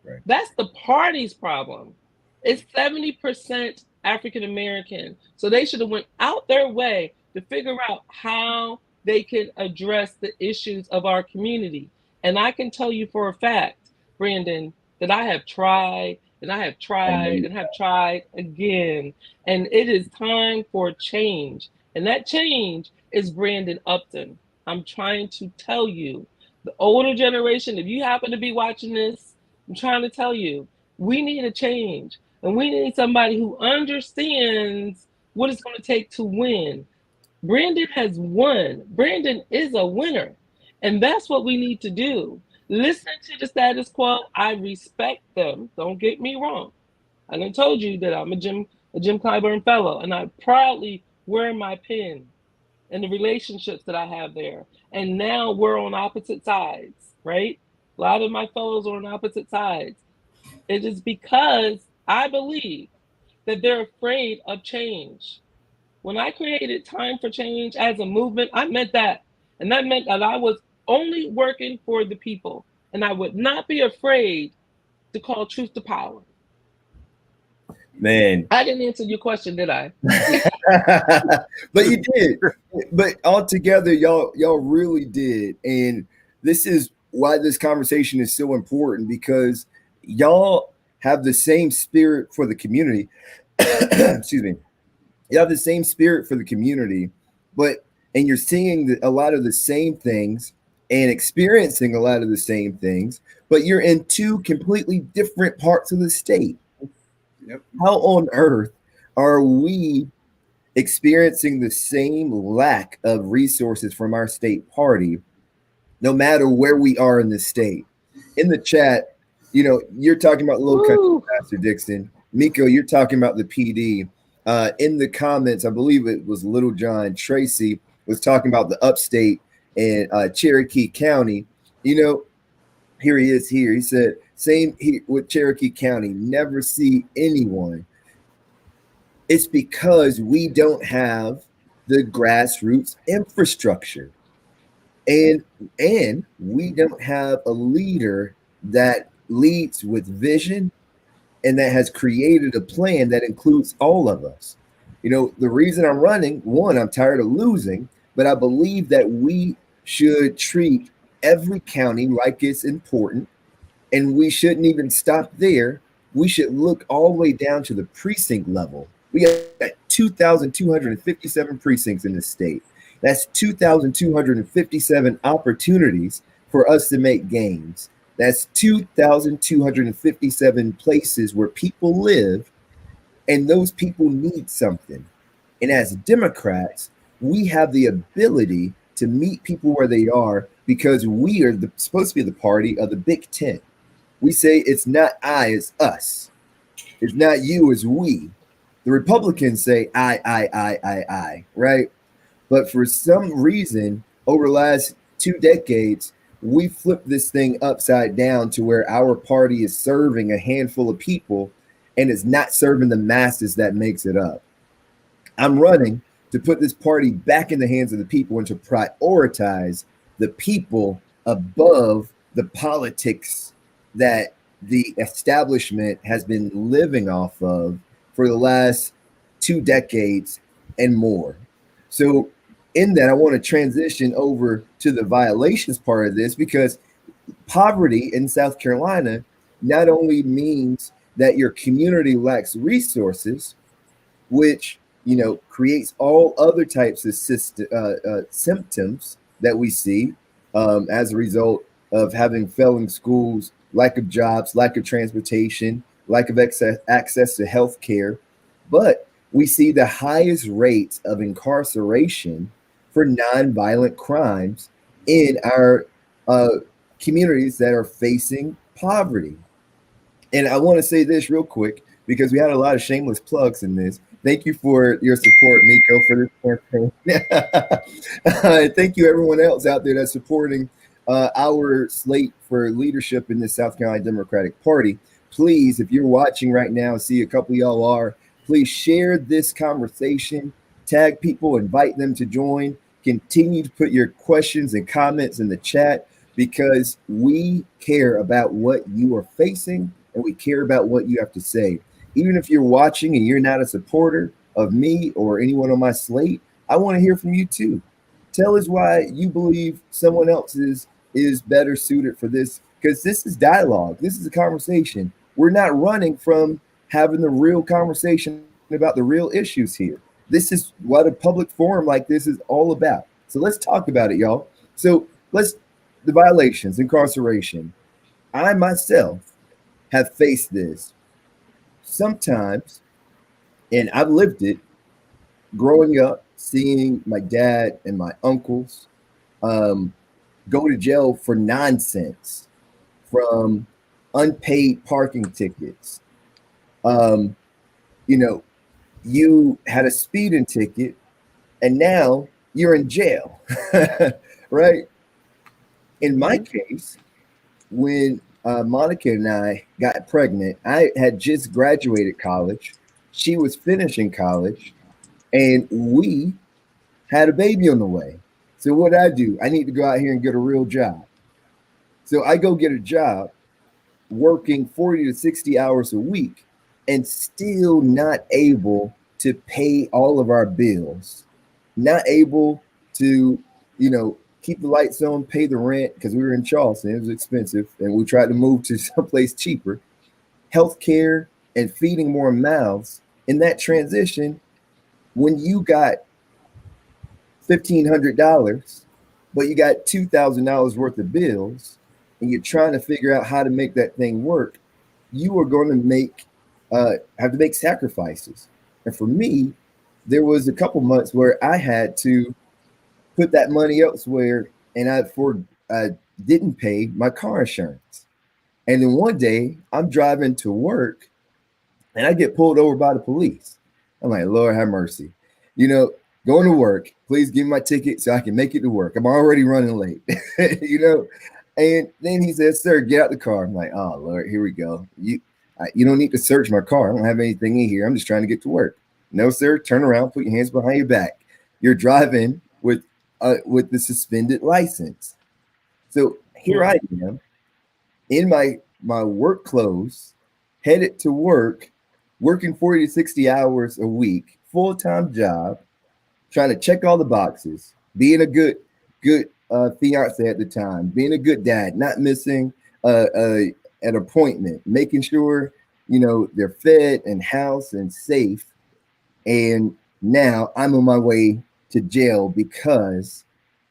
Right. That's the party's problem. It's 70% African American. So they should have went out their way to figure out how they can address the issues of our community. And I can tell you for a fact, Brandon, that I have tried and I have tried and have tried again. And it is time for change. And that change is Brandon Upson. I'm trying to tell you, the older generation, if you happen to be watching this, I'm trying to tell you, we need a change. And we need somebody who understands what it's going to take to win. Brandon has won. Brandon is a winner. And that's what we need to do. Listen to the status quo. I respect them. Don't get me wrong. I done told you that I'm a Jim Clyburn fellow, and I proudly wear my pin and the relationships that I have there. And now we're on opposite sides, right? A lot of my fellows are on opposite sides. It is because I believe that they're afraid of change. When I created Time for Change as a movement, I meant that. And that meant that I was only working for the people. And I would not be afraid to call truth to power. Man, I didn't answer your question, did I? But you did. But altogether, y'all really did. And this is why this conversation is so important, because y'all have the same spirit for the community. Excuse me. You have the same spirit for the community, but and you're seeing a lot of the same things and experiencing a lot of the same things, but you're in two completely different parts of the state. Yep. How on earth are we experiencing the same lack of resources from our state party, no matter where we are in the state? In the chat, you're talking about Little Country Pastor Dixon. Miko, you're talking about the PD. In the comments, I believe it was Little John Tracy was talking about the upstate and Cherokee County. Here he is here. He said, same with Cherokee County, never see anyone. It's because we don't have the grassroots infrastructure. And we don't have a leader that leads with vision and that has created a plan that includes all of us. The reason I'm running, one, I'm tired of losing, but I believe that we should treat every county like it's important, and we shouldn't even stop there. We should look all the way down to the precinct level. We got 2,257 precincts in the state. That's 2,257 opportunities for us to make gains. That's 2,257 places where people live, and those people need something. And as Democrats, we have the ability to meet people where they are because we are supposed to be the party of the Big Tent. We say it's not I, it's us. It's not you, it's we. The Republicans say I, right? But for some reason, over the last 2 decades, we flipped this thing upside down to where our party is serving a handful of people and is not serving the masses that makes it up. I'm running to put this party back in the hands of the people and to prioritize the people above the politics that the establishment has been living off of for the last 2 decades and more. So in that, I want to transition over to the violations part of this, because poverty in South Carolina not only means that your community lacks resources, which creates all other types of symptoms that we see as a result of having failing schools, lack of jobs, lack of transportation, lack of access to health care. But we see the highest rates of incarceration for nonviolent crimes in our communities that are facing poverty. And I want to say this real quick, because we had a lot of shameless plugs in this. Thank you for your support, Miko, for this campaign. Thank you, everyone else out there that's supporting our slate for leadership in the South Carolina Democratic Party. Please, if you're watching right now, see a couple of y'all are, please share this conversation, tag people, invite them to join. Continue to put your questions and comments in the chat, because we care about what you are facing and we care about what you have to say. Even if you're watching and you're not a supporter of me or anyone on my slate, I want to hear from you too. Tell us why you believe someone else is better suited for this, because this is dialogue. This is a conversation. We're not running from having the real conversation about the real issues here. This is what a public forum like this is all about. So let's talk about it, y'all. So the violations, incarceration. I myself have faced this sometimes, and I've lived it growing up, seeing my dad and my uncles go to jail for nonsense, from unpaid parking tickets. You had a speeding ticket and now you're in jail, right? In my case, when Monica and I got pregnant, I had just graduated college. She was finishing college, and we had a baby on the way. So what I do? I need to go out here and get a real job. So I go get a job working 40 to 60 hours a week and still not able to pay all of our bills, not able to, keep the lights on, pay the rent, because we were in Charleston. It was expensive, and we tried to move to someplace cheaper. Healthcare and feeding more mouths. In that transition, when you got $1,500, but you got $2,000 worth of bills, and you're trying to figure out how to make that thing work, you are going to have to make sacrifices. And for me, there was a couple months where I had to put that money elsewhere, and I didn't pay my car insurance. And then one day I'm driving to work and I get pulled over by the police. I'm like, Lord have mercy. Going to work, please give me my ticket so I can make it to work. I'm already running late, And then he says, sir, get out the car. I'm like, oh, Lord, here we go. You don't need to search my car. I don't have anything in here. I'm just trying to get to work. No, sir, turn around, put your hands behind your back. You're driving with the suspended license. So here I am in my work clothes, headed to work, working 40 to 60 hours a week, full-time job, trying to check all the boxes, being a good fiance at the time, being a good dad, not missing an appointment, making sure they're fed and housed and safe. And now I'm on my way to jail because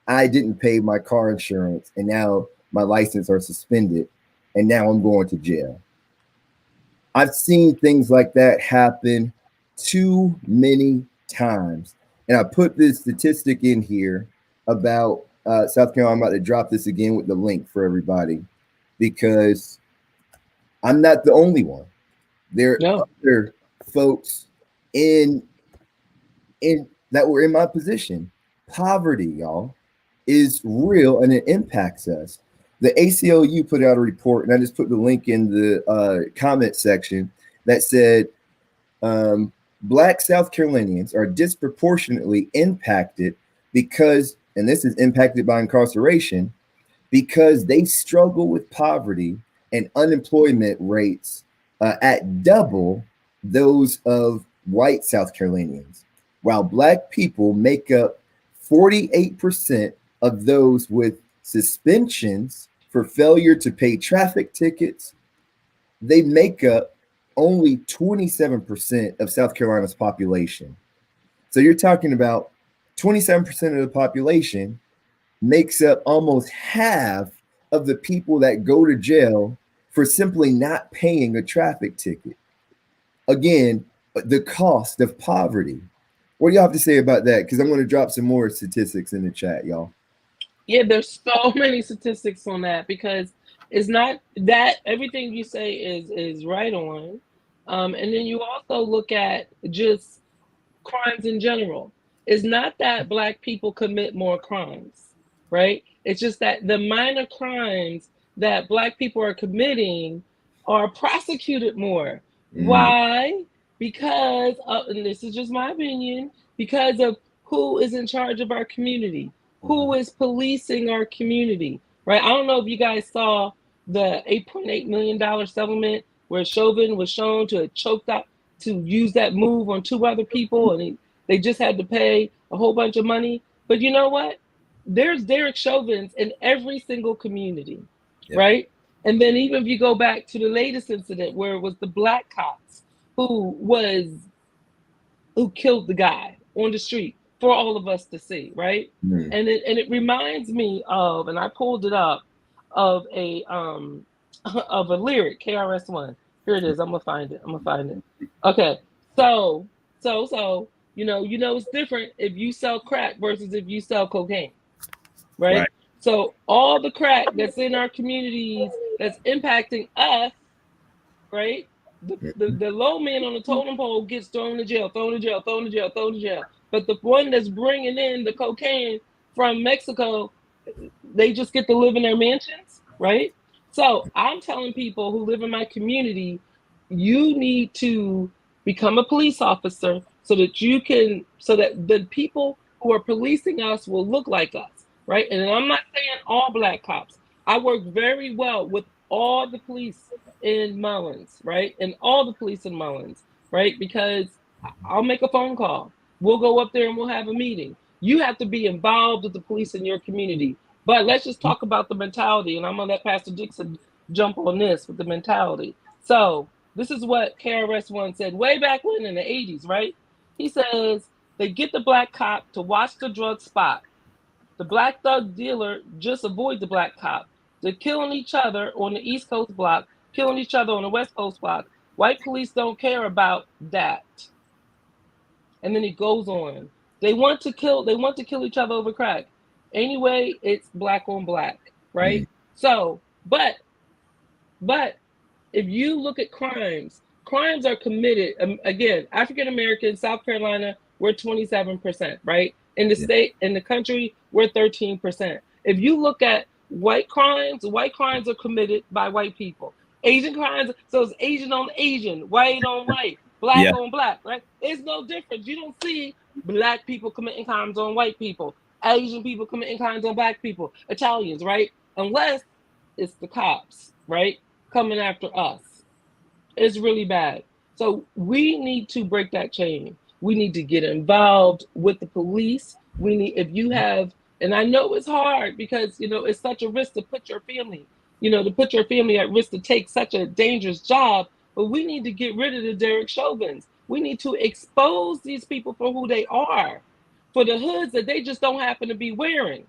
I didn't pay my car insurance, and now my license are suspended, and now I'm going to jail. I've seen things like that happen too many times. And I put this statistic in here about South Carolina. I'm about to drop this again with the link for everybody, because I'm not the only one. There are other folks in that were in my position. Poverty, y'all, is real, and it impacts us. The ACLU put out a report, and I just put the link in the comment section, that said Black South Carolinians are disproportionately impacted because, and this is impacted by incarceration, because they struggle with poverty and unemployment rates at double those of white South Carolinians, while Black people make up 48% of those with suspensions for failure to pay traffic tickets. They make up only 27% of South Carolina's population. So you're talking about 27% of the population makes up almost half of the people that go to jail for simply not paying a traffic ticket. Again, the cost of poverty. What do y'all have to say about that? Because I'm going to drop some more statistics in the chat, y'all. Yeah, there's so many statistics on that, because it's not that everything you say is right on. And then you also look at just crimes in general. It's not that Black people commit more crimes, right? It's just that the minor crimes that Black people are committing are prosecuted more. Why? Because, and this is just my opinion, because of who is in charge of our community, who is policing our community, right? I don't know if you guys saw the $8.8 million settlement where Chauvin was shown to have choked out to use that move on 2 other people, and they just had to pay a whole bunch of money. But you know what? There's Derek Chauvins in every single community, right? And then even if you go back to the latest incident where it was the Black cops who killed the guy on the street for all of us to see, right? And it reminds me of, and I pulled it up, of a lyric, KRS-One. Here it is. I'm gonna find it. Okay, so it's different if you sell crack versus if you sell cocaine, right? So all the crack that's in our communities that's impacting us, right? The low man on the totem pole gets thrown to jail. But the one that's bringing in the cocaine from Mexico, they just get to live in their mansions, right? So I'm telling people who live in my community, you need to become a police officer so that the people who are policing us will look like us, right? And I'm not saying all Black cops. I work very well with all the police in Mullins, right? And all the police in Mullins, right? Because I'll make a phone call. We'll go up there and we'll have a meeting. You have to be involved with the police in your community. But let's just talk about the mentality, and I'm gonna let Pastor Dixon jump on this with the mentality. So this is what KRS-One said way back when in the 80s, right? He says, They get the black cop to watch the drug spot. The black thug dealer just avoid the black cop. They're killing each other on the East Coast block, killing each other on the West Coast block. White police don't care about that. And then it goes on. They want to kill each other over crack. Anyway, it's black on black, right? So, but if you look at crimes are committed, again, African Americans, South Carolina, we're 27%, right? In the state, in the country, we're 13%. If you look at white crimes are committed by white people. Asian crimes, so it's Asian on Asian, white on white, black on black, right? It's no difference. You don't see black people committing crimes on white people, Asian people committing crimes on black people, Italians, right? Unless it's the cops, right? Coming after us. It's really bad. So we need to break that chain. We need to get involved with the police. We need, if you have, and I know it's hard because, you know, it's such a risk to put your family, to put your family at risk to take such a dangerous job, but we need to get rid of the Derek Chauvins. We need to expose these people for who they are, for the hoods that they just don't happen to be wearing,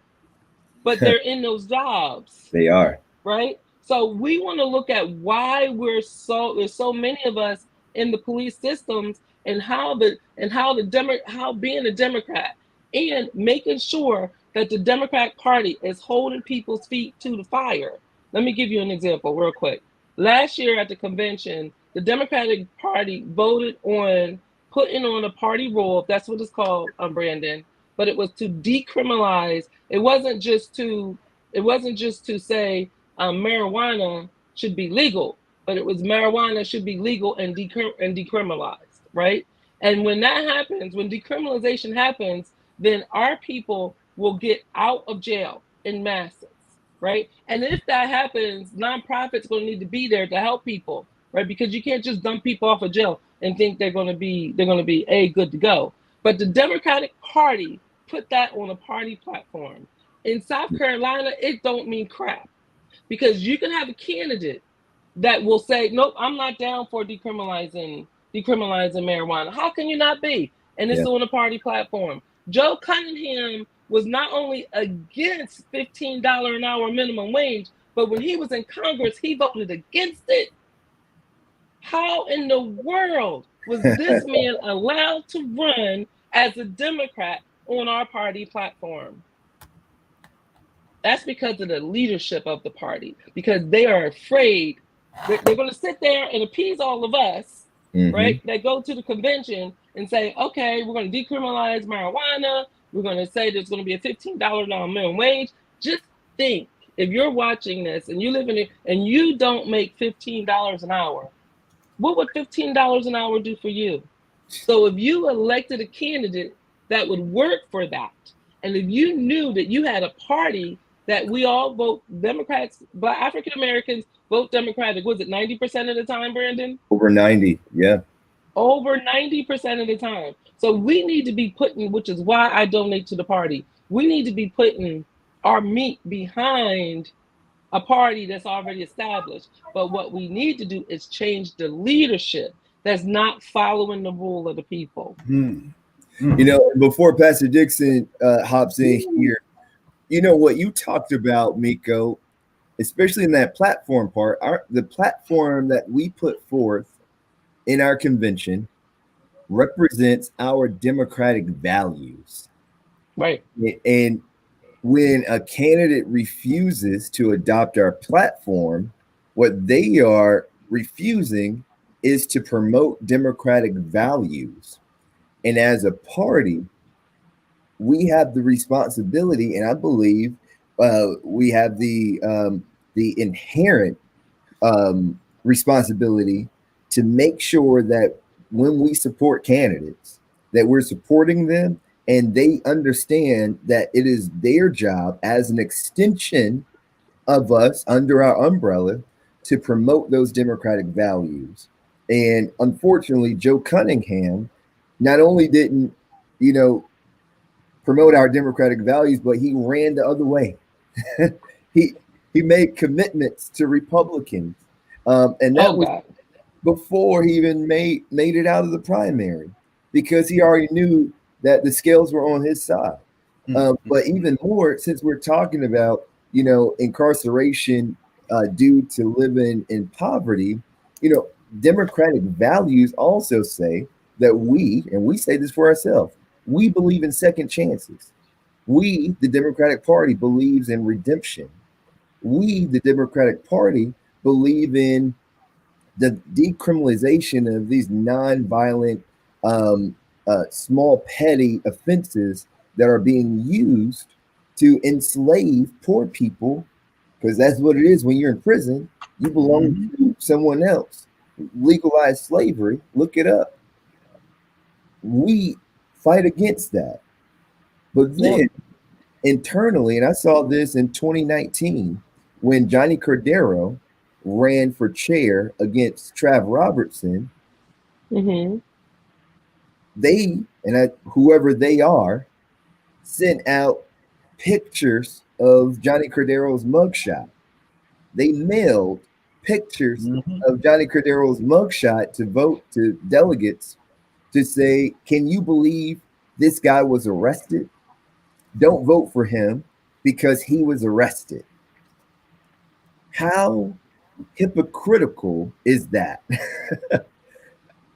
but they're in those jobs. They are. Right? So we want to look at why there's so many of us in the police systems, and how being a Democrat and making sure that the Democratic Party is holding people's feet to the fire. Let me give you an example real quick. Last year at the convention, the Democratic Party voted on putting on a party rule. That's what it's called, Brandon. But it was to decriminalize. It wasn't just to say marijuana should be legal, but it was marijuana should be legal and decriminalized, right? And when that happens, when decriminalization happens, then our people will get out of jail in masses, right? And if that happens, nonprofits going to need to be there to help people, right? Because you can't just dump people off of jail and think they're going to be good to go. But the Democratic Party put that on a party platform. In South Carolina, it don't mean crap, because you can have a candidate that will say, nope, I'm not down for decriminalizing marijuana. How can you not be? And it's on a party platform. Joe Cunningham was not only against $15 an hour minimum wage, but when he was in Congress, he voted against it. How in the world was this man allowed to run as a Democrat on our party platform? That's because of the leadership of the party, because they are afraid they're going to sit there and appease all of us, right? That go to the convention and say, okay, we're going to decriminalize marijuana. We're going to say there's going to be a $15 an hour minimum wage. Just think, if you're watching this and you live in it and you don't make $15 an hour, what would $15 an hour do for you? So if you elected a candidate that would work for that, and if you knew that you had a party that we all vote Democrats, Black African Americans vote Democratic, was it 90% of the time, Brandon? Over 90, yeah. Over 90% of the time. So we need to be putting, which is why I donate to the party, we need to be putting our meat behind a party that's already established. But what we need to do is change the leadership that's not following the rule of the people. Before Pastor Dixon hops in here, what you talked about, Miko, especially in that platform part, the platform that we put forth in our convention represents our democratic values. Right. And when a candidate refuses to adopt our platform, what they are refusing is to promote democratic values. And as a party, we have the responsibility, and I believe we have the inherent responsibility to make sure that when we support candidates, that we're supporting them and they understand that it is their job as an extension of us under our umbrella to promote those democratic values. And unfortunately, Joe Cunningham not only didn't, promote our democratic values, but he ran the other way. He made commitments to Republicans, and that was before he even made it out of the primary, because he already knew that the scales were on his side. But even more, since we're talking about, incarceration due to living in poverty, democratic values also say that we say this for ourselves, we believe in second chances. We, the Democratic Party, believes in redemption. We, the Democratic Party, believe in the decriminalization of these nonviolent, small petty offenses that are being used to enslave poor people, because that's what it is when you're in prison. You belong to someone else. Legalized slavery, look it up. We fight against that. But then internally, and I saw this in 2019 when Johnny Cordero ran for chair against Trav Robertson. They, whoever they are, sent out pictures of Johnny Cordero's mugshot. They mailed pictures of Johnny Cordero's mugshot to delegates to say, can you believe this guy was arrested? Don't vote for him because he was arrested. How hypocritical is that?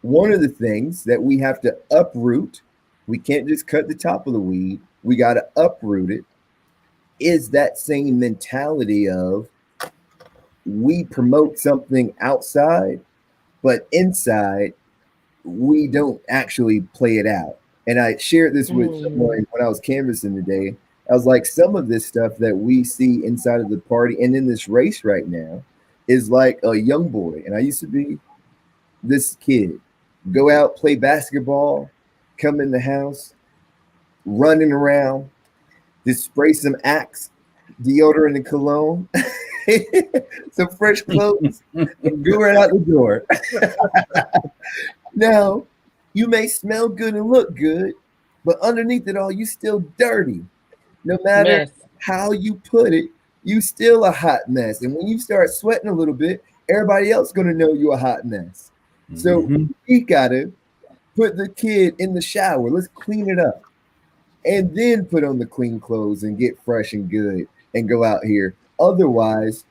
One of the things that we have to uproot, we can't just cut the top of the weed, we got to uproot it, is that same mentality of we promote something outside, but inside we don't actually play it out. And I shared this with someone when I was canvassing today. I was like, some of this stuff that we see inside of the party and in this race right now is like a young boy. And I used to be this kid, go out, play basketball, come in the house, running around, just spray some Axe deodorant and cologne, some fresh clothes, and go right out the door. Now, you may smell good and look good, but underneath it all, you still dirty. No matter how you put it, you still a hot mess. And when you start sweating a little bit, everybody else going to know you're a hot mess. So we got to put the kid in the shower. Let's clean it up. And then put on the clean clothes and get fresh and good and go out here. Otherwise,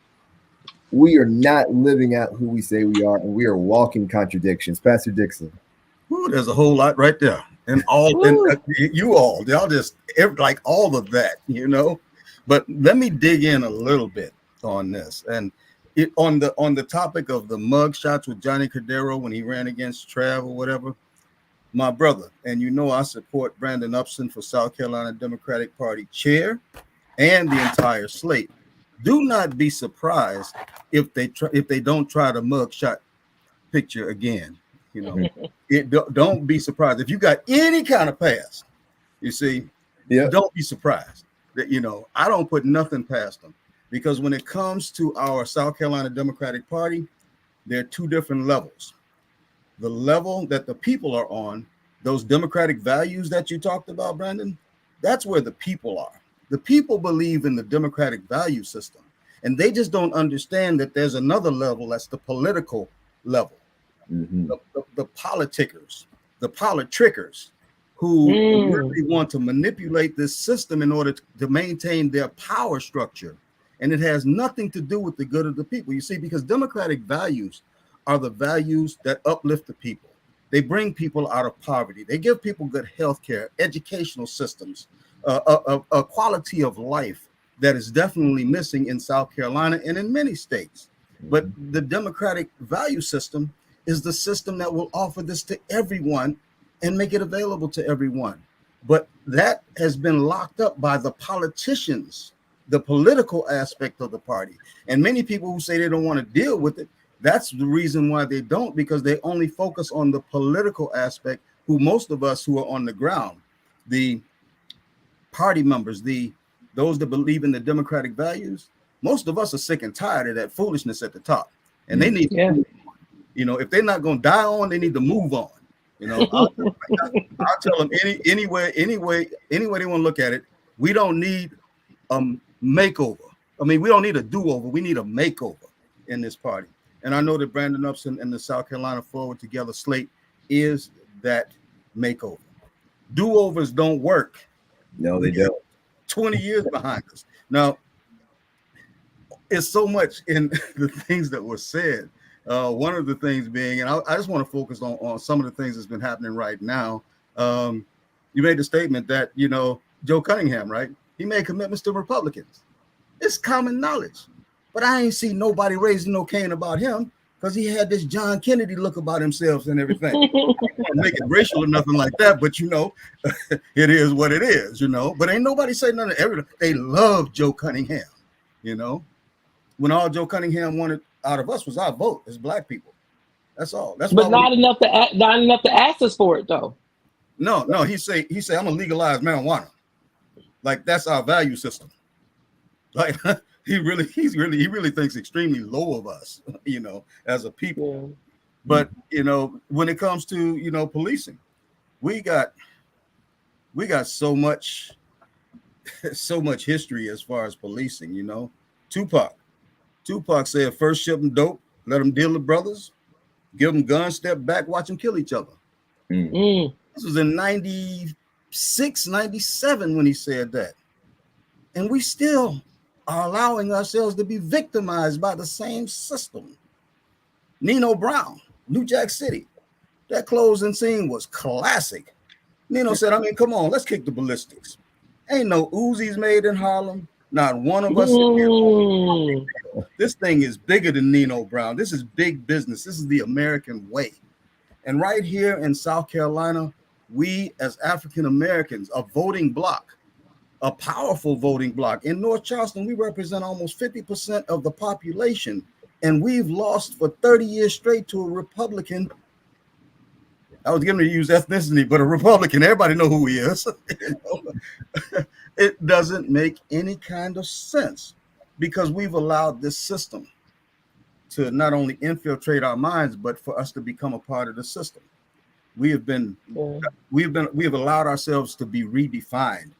we are not living out who we say we are, and we are walking contradictions. Pastor Dixon. Ooh, there's a whole lot right there. And y'all just like all of that, But let me dig in a little bit on this. And on the topic of the mug shots with Johnny Cordero when he ran against Trav or whatever, my brother, and I support Brandon Upson for South Carolina Democratic Party chair and the entire slate. Do not be surprised if they don't try the mugshot picture again. Don't be surprised if you got any kind of past. You see, don't be surprised that I don't put nothing past them, because when it comes to our South Carolina Democratic Party, there are two different levels. The level that the people are on, those democratic values that you talked about, Brandon, that's where the people are. The people believe in the democratic value system, and they just don't understand that there's another level, that's the political level. The politicers, the politrickers who really want to manipulate this system in order to maintain their power structure. And it has nothing to do with the good of the people. You see, because democratic values are the values that uplift the people. They bring people out of poverty. They give people good health care, educational systems, a quality of life that is definitely missing in South Carolina and in many states. But the democratic value system is the system that will offer this to everyone and make it available to everyone. But that has been locked up by the politicians, the political aspect of the party. And many people who say they don't want to deal with it, that's the reason why they don't, because they only focus on the political aspect, who most of us who are on the ground, the party members, those that believe in the democratic values, most of us are sick and tired of that foolishness at the top. And they need if they're not going to die on, they need to move on. I'll tell them any way they want to look at it. We don't need makeover. I mean, we don't need a do-over. We need a makeover in this party. And I know that Brandon Upson and the South Carolina Forward Together slate is that makeover. Do-overs don't work. No, they don't. 20 years behind us. Now, it's so much in the things that were said. One of the things being, and I just want to focus on some of the things that's been happening right now. You made the statement that, Joe Cunningham, right? He made commitments to Republicans. It's common knowledge. But I ain't seen nobody raising no cane about him because he had this John Kennedy look about himself and everything. I don't want to make it racial or nothing like that, but it is what it is, But ain't nobody say nothing. They love Joe Cunningham, When all Joe Cunningham wanted out of us was our vote as Black people. That's all. That's but not enough to ask us for it, though. No. He say I'm gonna legalize marijuana. Like that's our value system. Like he really thinks extremely low of us, as a people. Yeah. But when it comes to policing, we got so much history as far as policing. Tupac said, first ship them dope, let them deal with brothers, give them guns, step back, watch them kill each other. This was in 96, 97 when he said that. And we still are allowing ourselves to be victimized by the same system. Nino Brown, New Jack City, that closing scene was classic. Nino said, come on, let's kick the ballistics. Ain't no Uzis made in Harlem. Not one of us. This thing is bigger than Nino Brown. This is big business. This is the American way. And right here in South Carolina, we as African Americans, a voting bloc, a powerful voting bloc. In North Charleston, we represent almost 50% of the population. And we've lost for 30 years straight to a Republican. I was going to use ethnicity, but a Republican. Everybody know who he is. It doesn't make any kind of sense because we've allowed this system to not only infiltrate our minds, but for us to become a part of the system. We have allowed ourselves to be redefined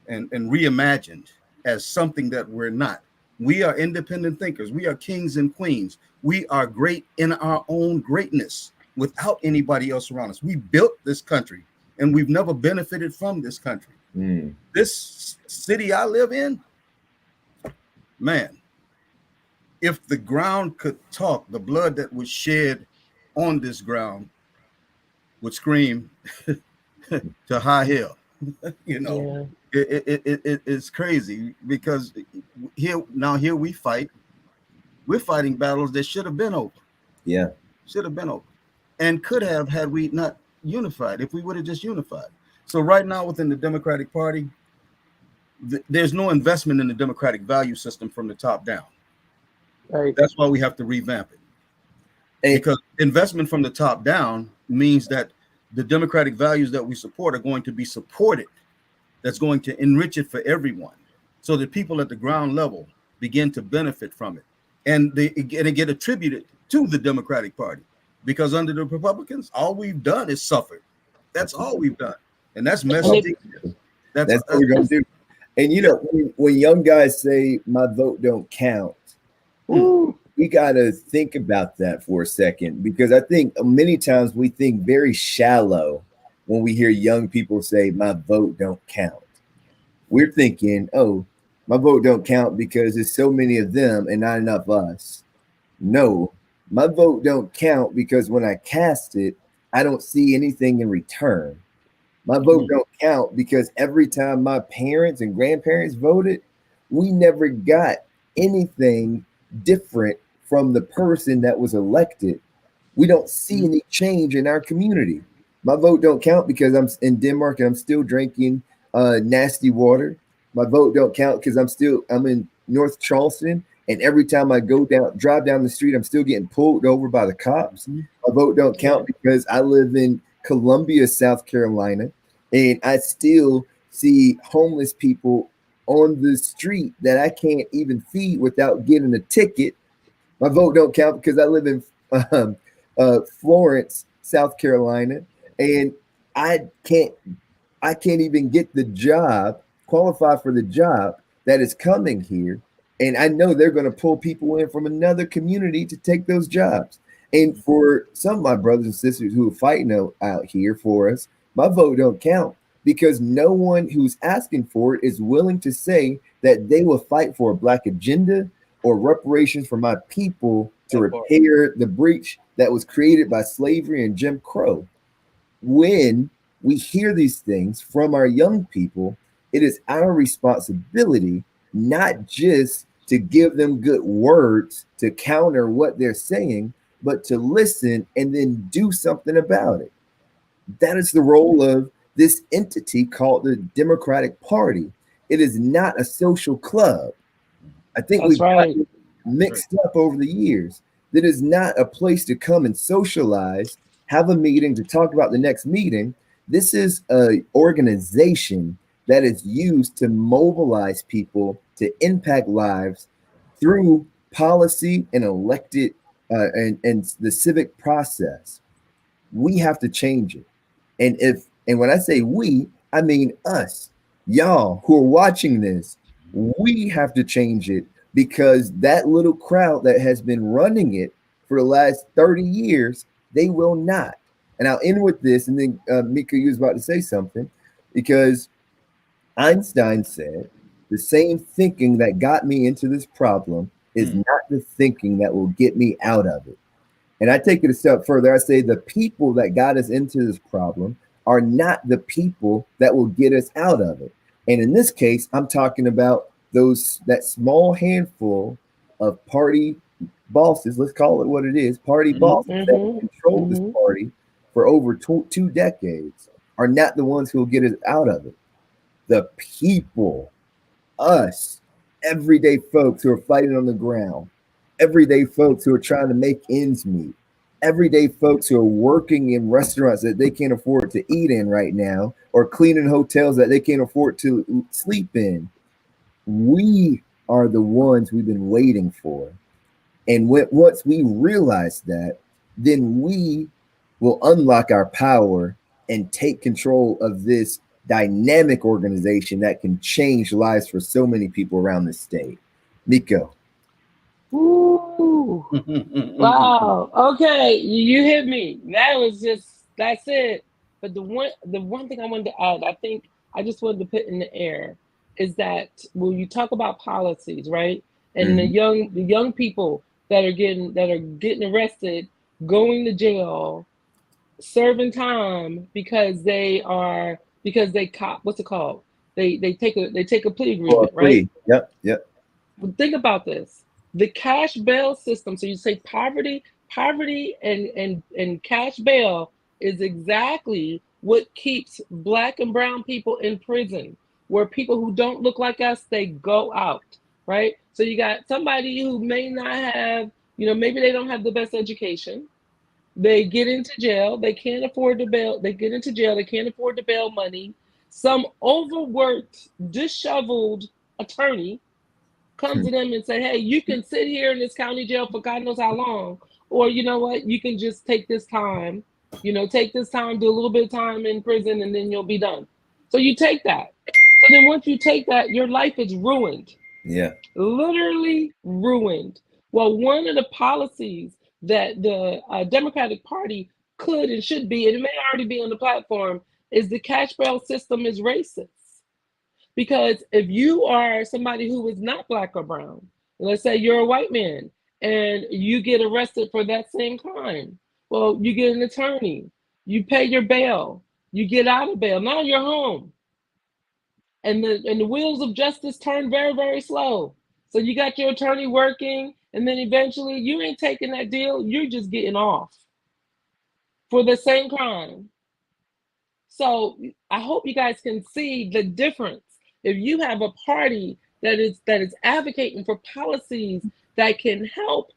and reimagined as something that we're not. We are independent thinkers. We are kings and queens. We are great in our own greatness without anybody else around us. We built this country and we've never benefited from this country. This city I live in, man, if the ground could talk, the blood that was shed on this ground would scream to high hell. It's crazy because here we fight. We're fighting battles that should have been over. Yeah. Should have been over. And could have had we not unified, if we would have just unified. So right now within the Democratic Party, there's no investment in the democratic value system from the top down. Right. That's why we have to revamp it. Because investment from the top down means that the democratic values that we support are going to be supported. That's going to enrich it for everyone. So that people at the ground level begin to benefit from it. And they get attributed to the Democratic Party. Because under the Republicans, all we've done is suffer. That's all we've done. And that's messy. That's what we're going to do. And when young guys say my vote don't count, we got to think about that for a second, because I think many times we think very shallow when we hear young people say my vote don't count. We're thinking, oh, my vote don't count because there's so many of them and not enough us. No, my vote don't count because when I cast it, I don't see anything in return. My vote don't count because every time my parents and grandparents voted, we never got anything different from the person that was elected. We don't see any change in our community. My vote don't count because I'm in Denmark and I'm still drinking nasty water. My vote don't count because I'm in North Charleston, and every time I drive down the street, I'm still getting pulled over by the cops. My vote don't count because I live in Columbia, South Carolina, and I still see homeless people on the street that I can't even feed without getting a ticket. My vote don't count because I live in Florence, South Carolina, and I can't even get the job, qualify for the job that is coming here. And I know they're going to pull people in from another community to take those jobs. And for some of my brothers and sisters who are fighting out here for us, my vote don't count because no one who's asking for it is willing to say that they will fight for a Black agenda or reparations for my people to repair the breach that was created by slavery and Jim Crow. When we hear these things from our young people, it is our responsibility not just to give them good words to counter what they're saying, but to listen and then do something about it. That is the role of this entity called the Democratic Party. It is not a social club. I think we've got it mixed up over the years. That is not a place to come and socialize, have a meeting to talk about the next meeting. This is an organization that is used to mobilize people to impact lives through policy and elected and the civic process. We have to change it. And when I say we, I mean us, y'all who are watching this. We have to change it, because that little crowd that has been running it for the last 30 years, they will not. And I'll end with this, and then Miko, you was about to say something, because Einstein said the same thinking that got me into this problem is not the thinking that will get me out of it. And I take it a step further. I say the people that got us into this problem are not the people that will get us out of it. And in this case, I'm talking about that small handful of party bosses, let's call it what it is, party bosses that have controlled this party for over two decades, are not the ones who will get us out of it. The people, us, everyday folks who are fighting on the ground, everyday folks who are trying to make ends meet, everyday folks who are working in restaurants that they can't afford to eat in right now, or cleaning hotels that they can't afford to sleep in. We are the ones we've been waiting for. And once we realize that, then we will unlock our power and take control of this dynamic organization that can change lives for so many people around the state. Miko. Ooh. Wow. Okay, you hit me. That's it. But the one thing I wanted to add, I think I just wanted to put in the air, is that when you talk about policies, right? And the young people that are getting arrested, going to jail, serving time because they cop, what's it called? They take a plea agreement, right? Yep. But think about this. The cash bail system, so you say poverty and cash bail is exactly what keeps Black and brown people in prison, where people who don't look like us, they go out, right? So you got somebody who may not have, maybe they don't have the best education. They get into jail. They can't afford to bail. They get into jail. They can't afford to bail money. Some overworked, disheveled attorney comes to them and say, hey, you can sit here in this county jail for God knows how long, or you know what, you can just take this time, do a little bit of time in prison, and then you'll be done. So you take that. So then once you take that, your life is ruined. Yeah. Literally ruined. Well, one of the policies that the Democratic Party could and should be, and it may already be on the platform, is the cash bail system is racist. Because if you are somebody who is not Black or brown, let's say you're a white man and you get arrested for that same crime, well, you get an attorney, you pay your bail, you get out of bail, now you're home. And the wheels of justice turn very, very slow. So you got your attorney working, and then eventually you ain't taking that deal, you're just getting off for the same crime. So I hope you guys can see the difference. If you have a party that is advocating for policies that can help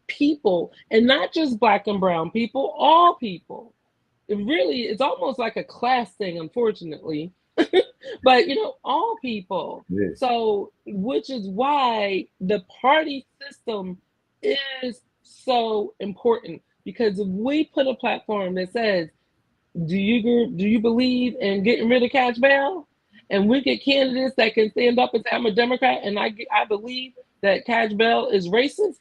people, and not just Black and brown people, all people. It's almost like a class thing, unfortunately. But all people. Yes. So, which is why the party system is so important, because if we put a platform that says, do you believe in getting rid of cash bail? And we get candidates that can stand up and say, I'm a Democrat and I believe that cash bail is racist,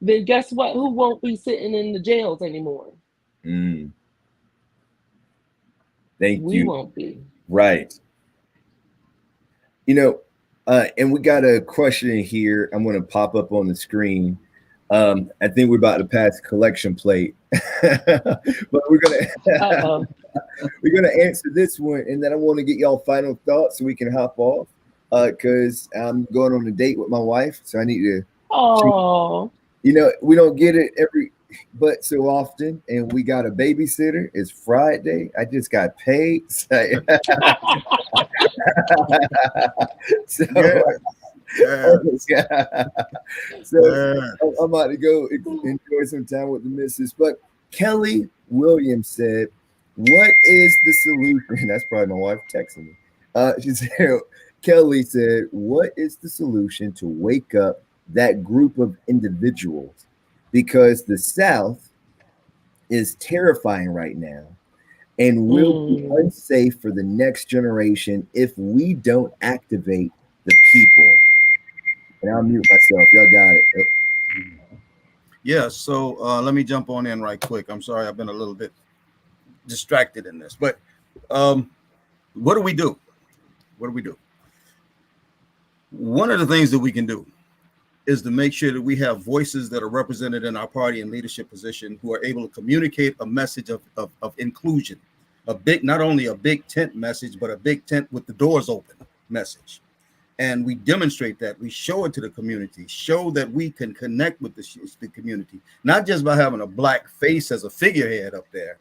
then guess what? Who won't be sitting in the jails anymore? Thank you. We won't be. Right. And we got a question here. I'm going to pop up on the screen. I think we're about to pass collection plate, but we're gonna we're gonna answer this one, and then I want to get y'all final thoughts so we can hop off. Because I'm going on a date with my wife, so I need to. Oh. We don't get it but so often, and we got a babysitter. It's Friday. I just got paid. So, I'm about to go enjoy some time with the missus. But Kelly Williams said, "What is the solution?" That's probably my wife texting me. She said, Kelly said, "What is the solution to wake up that group of individuals? Because the South is terrifying right now and will be unsafe for the next generation if we don't activate the people." And I'll mute myself. Y'all got it. Yeah, so let me jump on in right quick. I'm sorry, I've been a little bit distracted in this, but what do we do? What do we do? One of the things that we can do is to make sure that we have voices that are represented in our party and leadership position who are able to communicate a message of inclusion, not only a big tent message, but a big tent with the doors open message. And we demonstrate that, we show it to the community, show that we can connect with the community, not just by having a black face as a figurehead up there,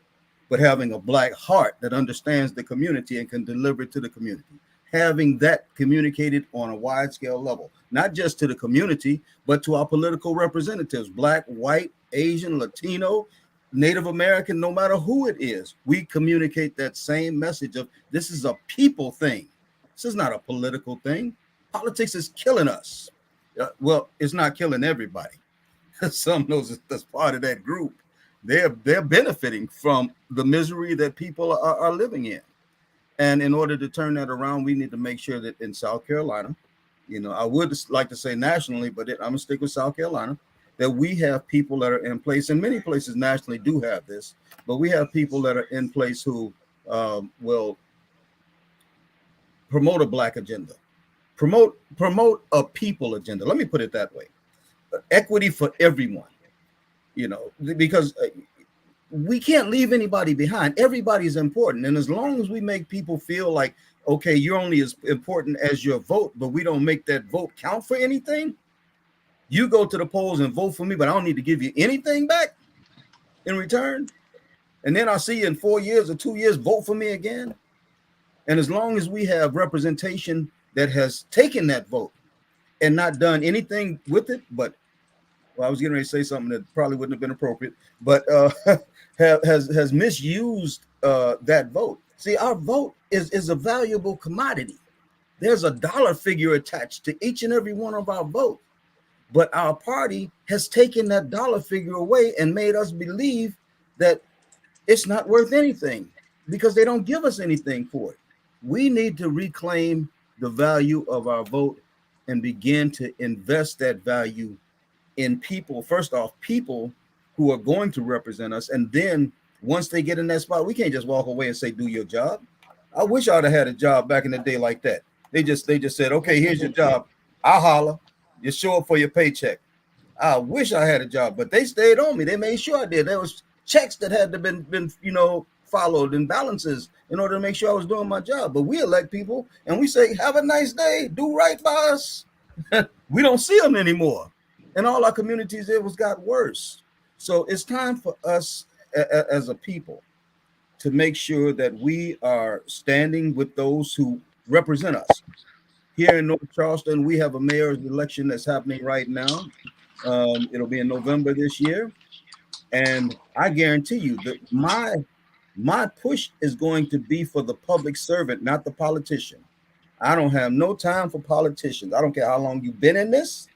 but having a black heart that understands the community and can deliver it to the community. Having that communicated on a wide scale level, not just to the community, but to our political representatives, black, white, Asian, Latino, Native American, no matter who it is, we communicate that same message of this is a people thing. This is not a political thing. Politics is killing us. Well, it's not killing everybody. Some of those that's part of that group, they're benefiting from the misery that people are living in. And in order to turn that around, we need to make sure that in South Carolina, I would like to say nationally, but I'm gonna stick with South Carolina, that we have people that are in place, and many places nationally do have this, but we have people that are in place who will promote a black agenda, promote a people agenda. Let me put it that way. Equity for everyone, because we can't leave anybody behind. Everybody's important. And as long as we make people feel like, okay, you're only as important as your vote, but we don't make that vote count for anything. You go to the polls and vote for me, but I don't need to give you anything back in return. And then I'll see you in 4 years or 2 years, vote for me again. And as long as we have representation that has taken that vote and not done anything with it, but I was getting ready to say something that probably wouldn't have been appropriate, but has misused that vote. See, our vote is a valuable commodity. There's a dollar figure attached to each and every one of our votes, but our party has taken that dollar figure away and made us believe that it's not worth anything because they don't give us anything for it. We need to reclaim the value of our vote and begin to invest that value in people. First off, people who are going to represent us. And then once they get in that spot, we can't just walk away and say, do your job. I wish I'd have had a job back in the day like that. They just said, okay, here's your job. I'll holler. Just show up for your paycheck. I wish I had a job, but they stayed on me. They made sure I did. There was checks that had to been followed and balances in order to make sure I was doing my job. But we elect people and we say, have a nice day, do right by us. We don't see them anymore. And all our communities, got worse. So it's time for us as a people to make sure that we are standing with those who represent us. Here in North Charleston, we have a mayor's election that's happening right now. It'll be in November this year. And I guarantee you that my push is going to be for the public servant, not the politician. I don't have no time for politicians. I don't care how long you've been in this.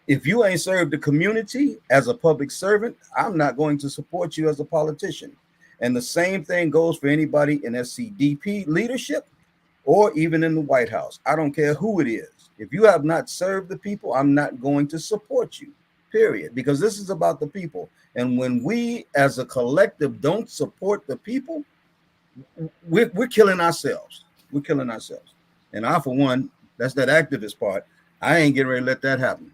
If you ain't served the community as a public servant, I'm not going to support you as a politician. And the same thing goes for anybody in SCDP leadership or even in the White House. I don't care who it is. If you have not served the people, I'm not going to support you, period, because this is about the people. And when we as a collective don't support the people, we're killing ourselves. We're killing ourselves. And I, for one, that's that activist part. I ain't getting ready to let that happen.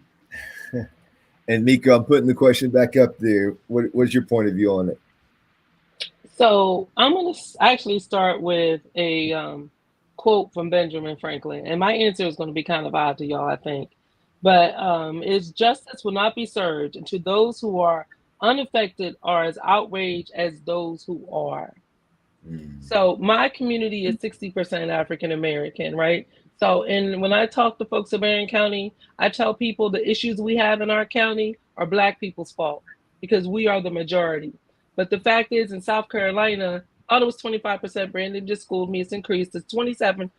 And Miko, I'm putting the question back up there. What's your point of view on it? So I'm going to actually start with a quote from Benjamin Franklin. And my answer is going to be kind of odd to y'all, I think. But it's justice will not be served, and to those who are unaffected are as outraged as those who are. So my community is 60% African American, right? So, and when I talk to folks in Marion County, I tell people the issues we have in our county are Black people's fault because we are the majority. But the fact is, in South Carolina, thought it was 25%. Brandon just schooled me. It's increased to 27%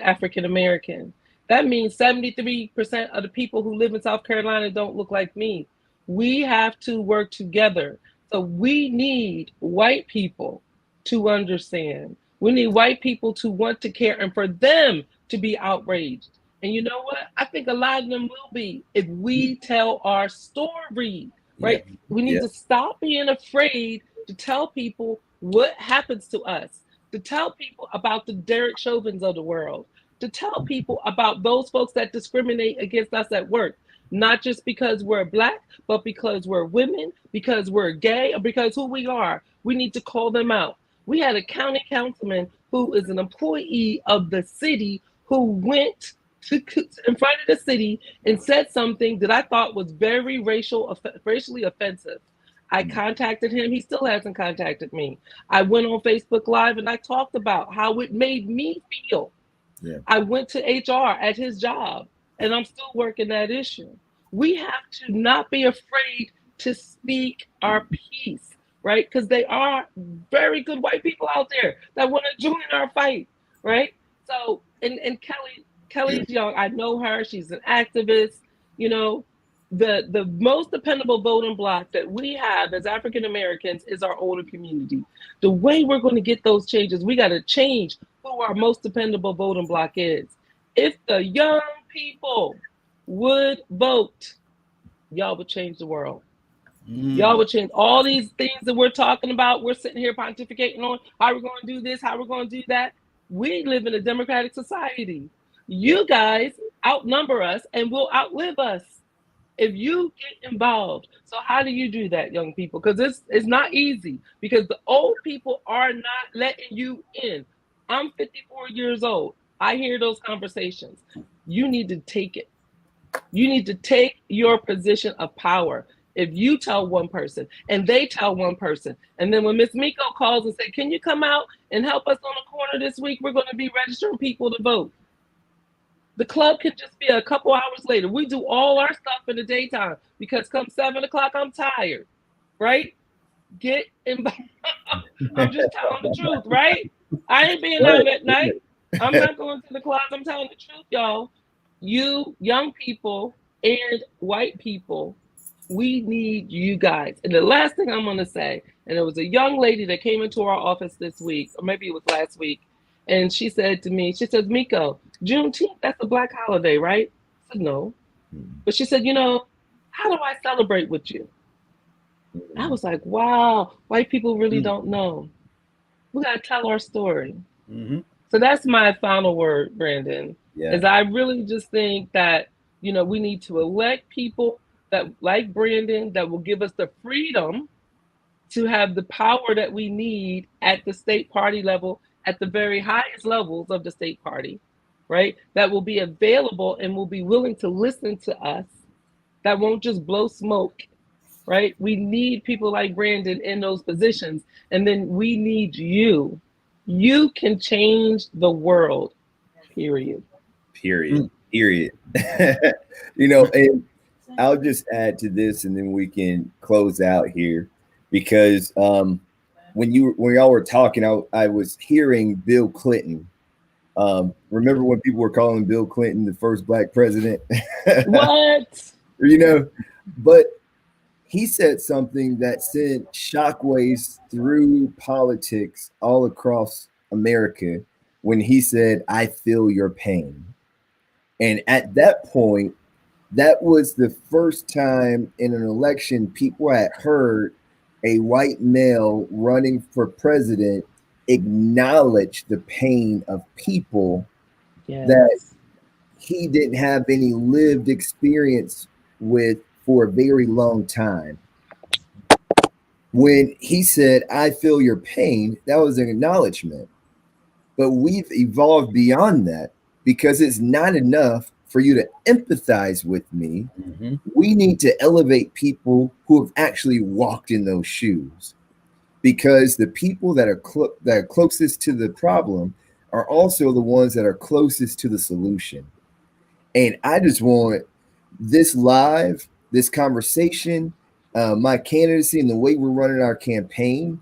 African American. That means 73% of the people who live in South Carolina don't look like me. We have to work together. So we need white people to understand. We need white people to want to care and for them to be outraged. And you know what? I think a lot of them will be if we tell our story, right? Yeah. We need to stop being afraid to tell people what happens to us, to tell people about the Derek Chauvins of the world, to tell people about those folks that discriminate against us at work, not just because we're Black, but because we're women, because we're gay, or because who we are. We need to call them out. We had a county councilman who is an employee of the city who went in front of the city and said something that I thought was very racially offensive. I contacted him. He still hasn't contacted me. I went on Facebook Live and I talked about how it made me feel. Yeah. I went to HR at his job and I'm still working that issue. We have to not be afraid to speak our piece. Right? Because they are very good white people out there that want to join our fight, right? So, and Kelly's young. I know her. She's an activist. You know, the most dependable voting bloc that we have as African Americans is our older community. The way we're going to get those changes, we got to change who our most dependable voting bloc is. If the young people would vote, y'all would change the world. Y'all would change all these things that we're talking about. We're sitting here pontificating on how we're going to do this, how we're going to do that. We live in a democratic society. You guys outnumber us and will outlive us if you get involved. So how do you do that, young people? Because it's not easy because the old people are not letting you in. I'm 54 years old. I hear those conversations. You need to take it. You need to take your position of power. If you tell one person and they tell one person, and then when Miss Miko calls and says, can you come out and help us on the corner this week? We're going to be registering people to vote. The club could just be a couple hours later. We do all our stuff in the daytime because come 7 o'clock, I'm tired, right? Get involved. I'm just telling the truth, right? I ain't being out at night. I'm not going to the club. I'm telling the truth, y'all. You young people and white people, we need you guys. And the last thing I'm going to say, and there was a young lady that came into our office this week, or maybe it was last week, and she said to me, she says, Miko, Juneteenth, that's a Black holiday, right? I said, no. But she said, you know, how do I celebrate with you? I was like, wow, white people really don't know. We got to tell our story. So that's my final word, Brandon, is I really just think that, you know, we need to elect people that, like Brandon, that will give us the freedom to have the power that we need at the state party level, at the very highest levels of the state party, right? That will be available and will be willing to listen to us, that won't just blow smoke, right? We need people like Brandon in those positions. And then we need you. You can change the world, period. Period. You know, and I'll just add to this and then we can close out here because when y'all were talking, I was hearing Bill Clinton. Remember when people were calling Bill Clinton the first Black president? What? You know, but he said something that sent shockwaves through politics all across America when he said, I feel your pain. And at that point, that was the first time in an election people had heard a white male running for president acknowledge the pain of people that Yes. he didn't have any lived experience with for a very long time. When he said, I feel your pain, that was an acknowledgement. But we've evolved beyond that because it's not enough for you to empathize with me. Mm-hmm. We need to elevate people who have actually walked in those shoes, because the people that are closest to the problem are also the ones that are closest to the solution. And I just want this conversation, my candidacy, and the way we're running our campaign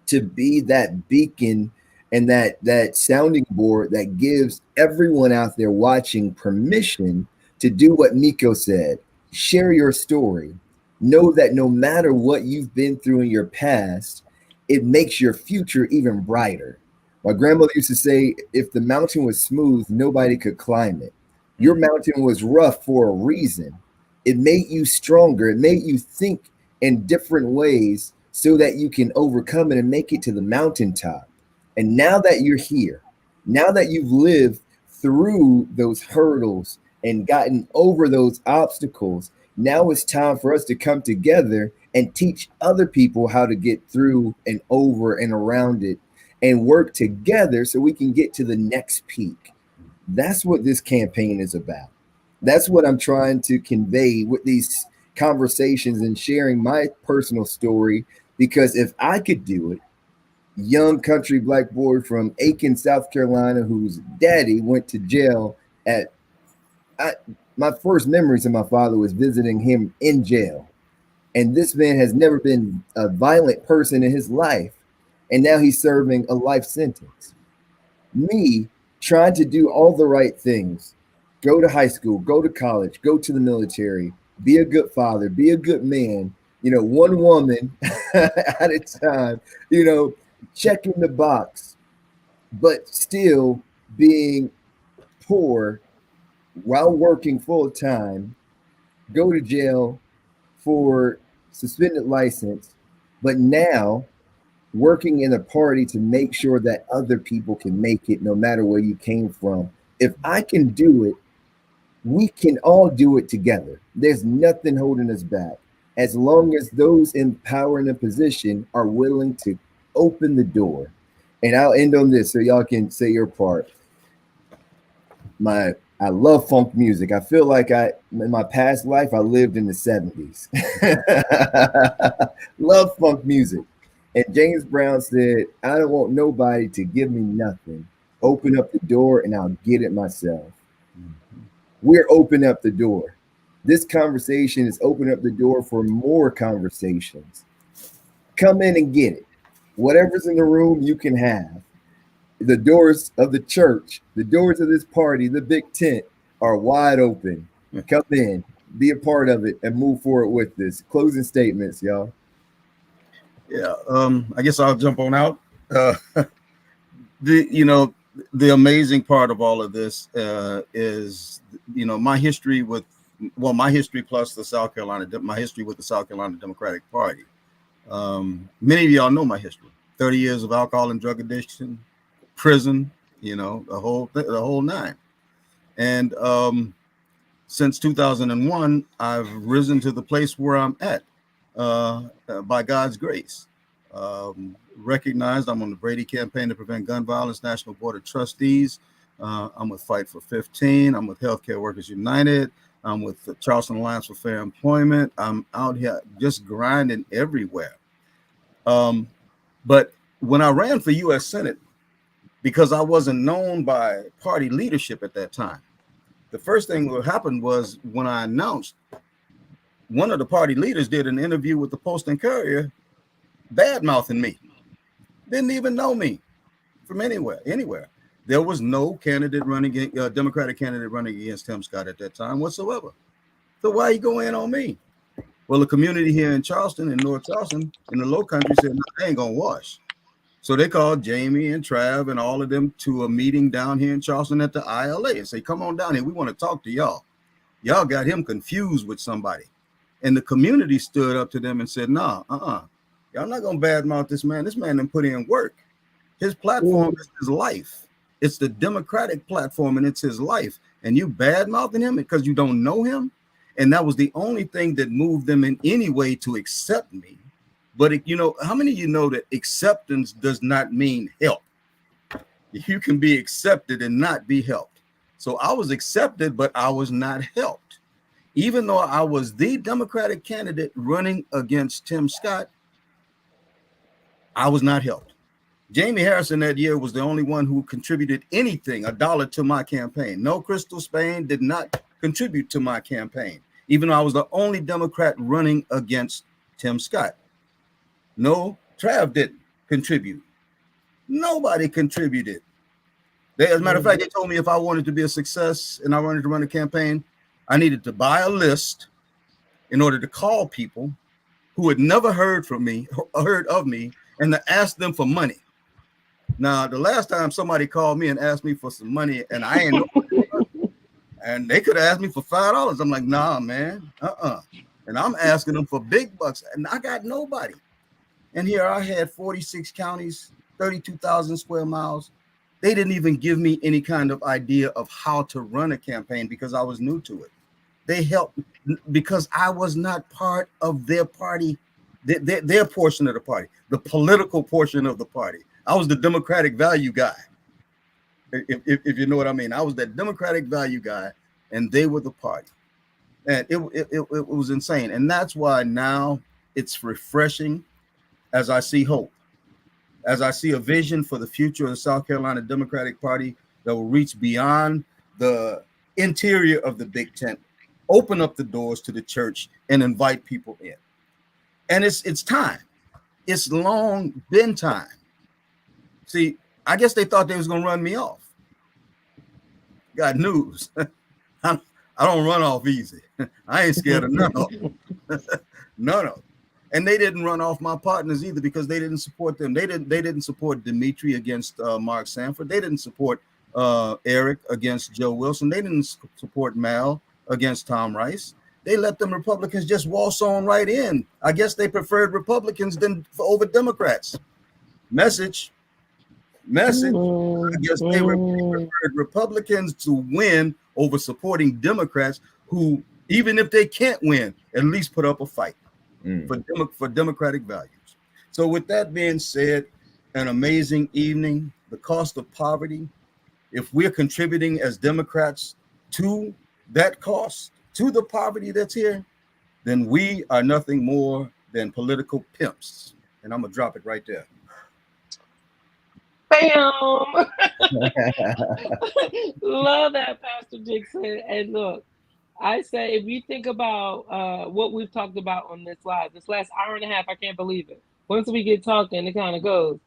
to be that beacon and that sounding board that gives everyone out there watching permission to do what Miko said. Share your story. Know that no matter what you've been through in your past, it makes your future even brighter. My grandmother used to say, if the mountain was smooth, nobody could climb it. Your mountain was rough for a reason. It made you stronger. It made you think in different ways so that you can overcome it and make it to the mountaintop. And now that you're here, now that you've lived through those hurdles and gotten over those obstacles, now it's time for us to come together and teach other people how to get through and over and around it and work together so we can get to the next peak. That's what this campaign is about. That's what I'm trying to convey with these conversations and sharing my personal story. Because if I could do it, young country black boy from Aiken, South Carolina, whose daddy went to jail my first memories of my father was visiting him in jail. And this man has never been a violent person in his life. And now he's serving a life sentence. Me trying to do all the right things, go to high school, go to college, go to the military, be a good father, be a good man, one woman at a time, checking the box, but still being poor while working full time, go to jail for suspended license, but now working in a party to make sure that other people can make it no matter where you came from. If I can do it, we can all do it together. There's nothing holding us back. As long as those in power and in position are willing to open the door. And I'll end on this so y'all can say your part. I love funk music. I feel like in my past life, I lived in the 70s. Love funk music. And James Brown said, I don't want nobody to give me nothing. Open up the door and I'll get it myself. We're opening up the door. This conversation is opening up the door for more conversations. Come in and get it. Whatever's in the room, you can have. The doors of the church, the doors of this party, the big tent are wide open. Come in, be a part of it, and move forward with this. Closing statements, y'all. Yeah, I guess I'll jump on out. The amazing part of all of this is, my history plus my history with the South Carolina Democratic Party. Many of y'all know my history. 30 years of alcohol and drug addiction, prison, the whole nine. And since 2001, I've risen to the place where I'm at by God's grace. Recognized I'm on the Brady Campaign to Prevent Gun Violence National Board of Trustees. I'm with Fight for 15. I'm with Healthcare Workers United. I'm with the Charleston Alliance for Fair Employment. I'm out here just grinding everywhere. But when I ran for U.S. Senate, because I wasn't known by party leadership at that time, the first thing that happened was when I announced, one of the party leaders did an interview with the Post and Courier, bad-mouthing me. Didn't even know me from anywhere. There was no candidate Democratic candidate running against Tim Scott at that time whatsoever. So why you go in on me? Well, the community here in Charleston, in North Charleston, in the Low Country said, no, I ain't gonna wash. So they called Jamie and Trav and all of them to a meeting down here in Charleston at the ILA and say, come on down here. We want to talk to y'all. Y'all got him confused with somebody. And the community stood up to them and said, nah, y'all not going to badmouth this man. This man done put in work. His platform is his life. It's the Democratic platform, and it's his life. And you bad mouthing him because you don't know him. And that was the only thing that moved them in any way to accept me. But how many of you know that acceptance does not mean help? You can be accepted and not be helped. So I was accepted, but I was not helped. Even though I was the Democratic candidate running against Tim Scott, I was not helped. Jamie Harrison that year was the only one who contributed anything, $1 to my campaign. No, Crystal Spain did not contribute to my campaign, even though I was the only Democrat running against Tim Scott. No, Trav didn't contribute. Nobody contributed. As a matter of fact, they told me if I wanted to be a success and I wanted to run a campaign, I needed to buy a list in order to call people who had never heard of me, and to ask them for money. Now, the last time somebody called me and asked me for some money, and I ain't know, and they could have asked me for $5. I'm like, nah, man, And I'm asking them for big bucks, and I got nobody. And here I had 46 counties, 32,000 square miles. They didn't even give me any kind of idea of how to run a campaign because I was new to it. They helped because I was not part of their party, their portion of the party, the political portion of the party. I was the Democratic value guy, if you know what I mean. I was that Democratic value guy, and they were the party. And it was insane. And that's why now it's refreshing as I see hope, as I see a vision for the future of the South Carolina Democratic Party that will reach beyond the interior of the big tent, open up the doors to the church, and invite people in. And it's time. It's long been time. See, I guess they thought they was going to run me off. Got news. I don't run off easy. I ain't scared of none of them. None of them. And they didn't run off my partners either because they didn't support them. They didn't support Dimitri against Mark Sanford. They didn't support Eric against Joe Wilson. They didn't support Mal against Tom Rice. They let them Republicans just waltz on right in. I guess they preferred Republicans over Democrats. Message. I guess they preferred Republicans to win over supporting Democrats who, even if they can't win, at least put up a fight for democratic values. So with that being said, an amazing evening. The cost of poverty, if we're contributing as Democrats to that cost, to the poverty that's here, then we are nothing more than political pimps. And I'm going to drop it right there. Bam! Love that, Pastor Dixon. And look, I say if you think about what we've talked about on this last hour and a half, I can't believe it. Once we get talking, it kind of goes.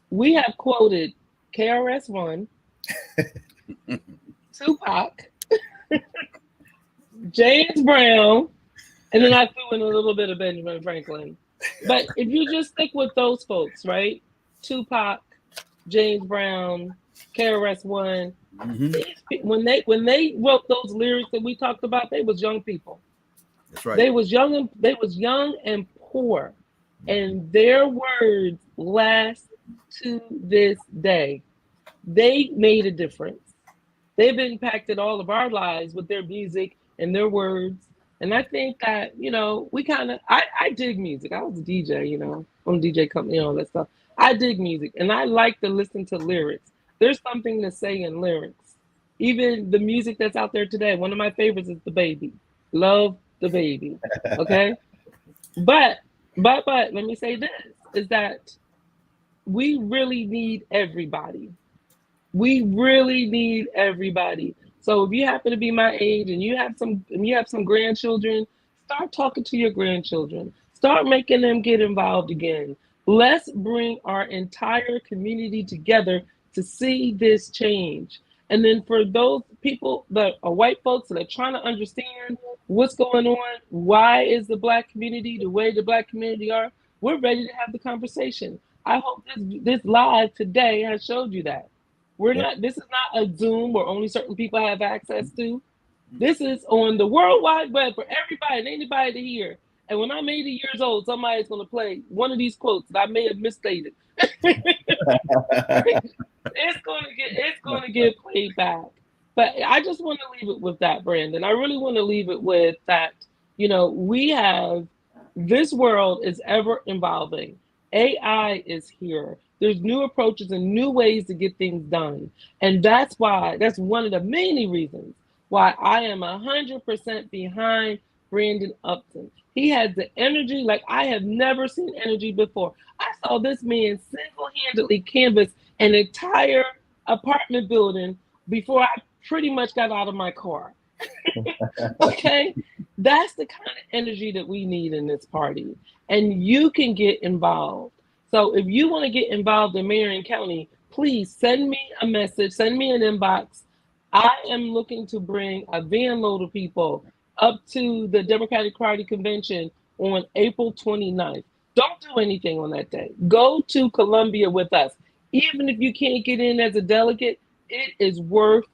We have quoted KRS-One, Tupac, James Brown, and then I threw in a little bit of Benjamin Franklin. But if you just stick with those folks, right? Tupac, James Brown, KRS-One. When they wrote those lyrics that we talked about, they was young people. That's right. They was young and poor, and their words last to this day. They made a difference. They've impacted all of our lives with their music and their words. And I think that, we kind of, I dig music. I was a DJ, on DJ company, all that stuff. I dig music, and I like to listen to lyrics. There's something to say in lyrics. Even the music that's out there today, one of my favorites is The Baby. Love The Baby, okay? But let me say this, is that we really need everybody. We really need everybody. So if you happen to be my age and you have some grandchildren, start talking to your grandchildren. Start making them get involved again. Let's bring our entire community together to see this change. And then for those people that are white folks that are trying to understand what's going on, why is the Black community the way the Black community are, we're ready to have the conversation. I hope this live today has showed you that. This is not a Zoom where only certain people have access to. This is on the World Wide Web for everybody and anybody to hear. And when I'm 80 years old, somebody's going to play one of these quotes that I may have misstated. it's going to get played back. But I just want to leave it with that, Brandon. I really want to leave it with that. We have, this world is ever evolving. AI is here. There's new approaches and new ways to get things done. And that's one of the many reasons why I am 100% behind Brandon Upson. He has the energy like I have never seen energy before. I saw this man single-handedly canvas an entire apartment building before I pretty much got out of my car. Okay? That's the kind of energy that we need in this party. And you can get involved. So if you want to get involved in Marion County, please send me a message, send me an inbox. I am looking to bring a van load of people up to the Democratic Party convention on April 29th. Don't do anything on that day. Go to Columbia with us. Even if you can't get in as a delegate, it is worth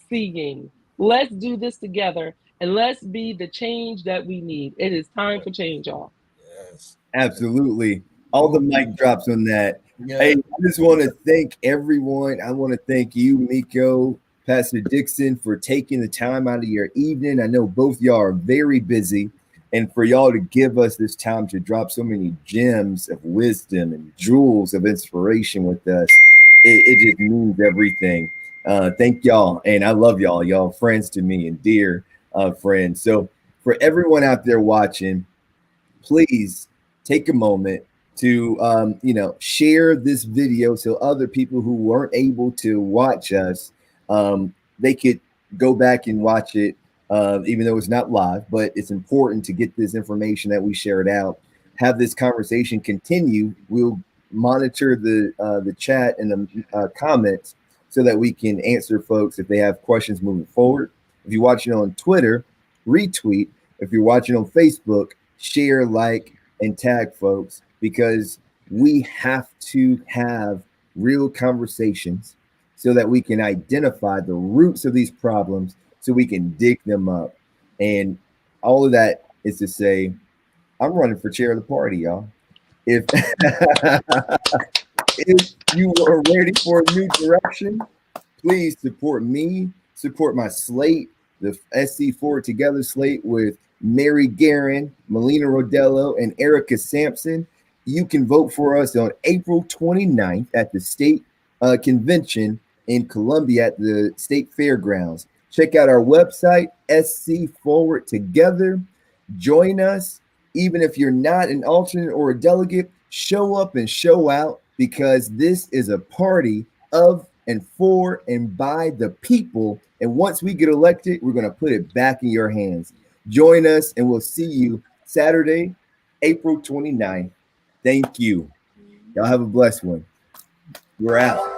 seeing. Let's do this together and let's be the change that we need. It is time for change, y'all. Yes, absolutely. All the mic drops on that. Yeah. Hey, I just want to thank everyone. I want to thank you, Miko, Pastor Dixon, for taking the time out of your evening. I know both y'all are very busy, and for y'all to give us this time to drop so many gems of wisdom and jewels of inspiration with us, it just means everything. Thank y'all, and I love y'all. Y'all friends to me and dear friends. So for everyone out there watching, please take a moment to share this video so other people who weren't able to watch us, they could go back and watch it, even though it's not live. But it's important to get this information that we shared out, have this conversation continue. We'll monitor the chat and the comments so that we can answer folks if they have questions moving forward. If you're watching on Twitter, retweet. If you're watching on Facebook, share, like, and tag folks, because we have to have real conversations so that we can identify the roots of these problems so we can dig them up. And all of that is to say, I'm running for chair of the party, y'all. If if you are ready for a new direction, please support me, support my slate, the SC Forward Together slate with Mary Guerin, Melina Rodello, and Erica Sampson. You can vote for us on April 29th at the state convention in Columbia at the state fairgrounds. Check out our website, SC Forward Together. Join us. Even if you're not an alternate or a delegate, show up and show out, because this is a party of and for and by the people. And once we get elected, we're going to put it back in your hands. Join us, and we'll see you Saturday, April 29th. Thank you. Y'all have a blessed one. We're out.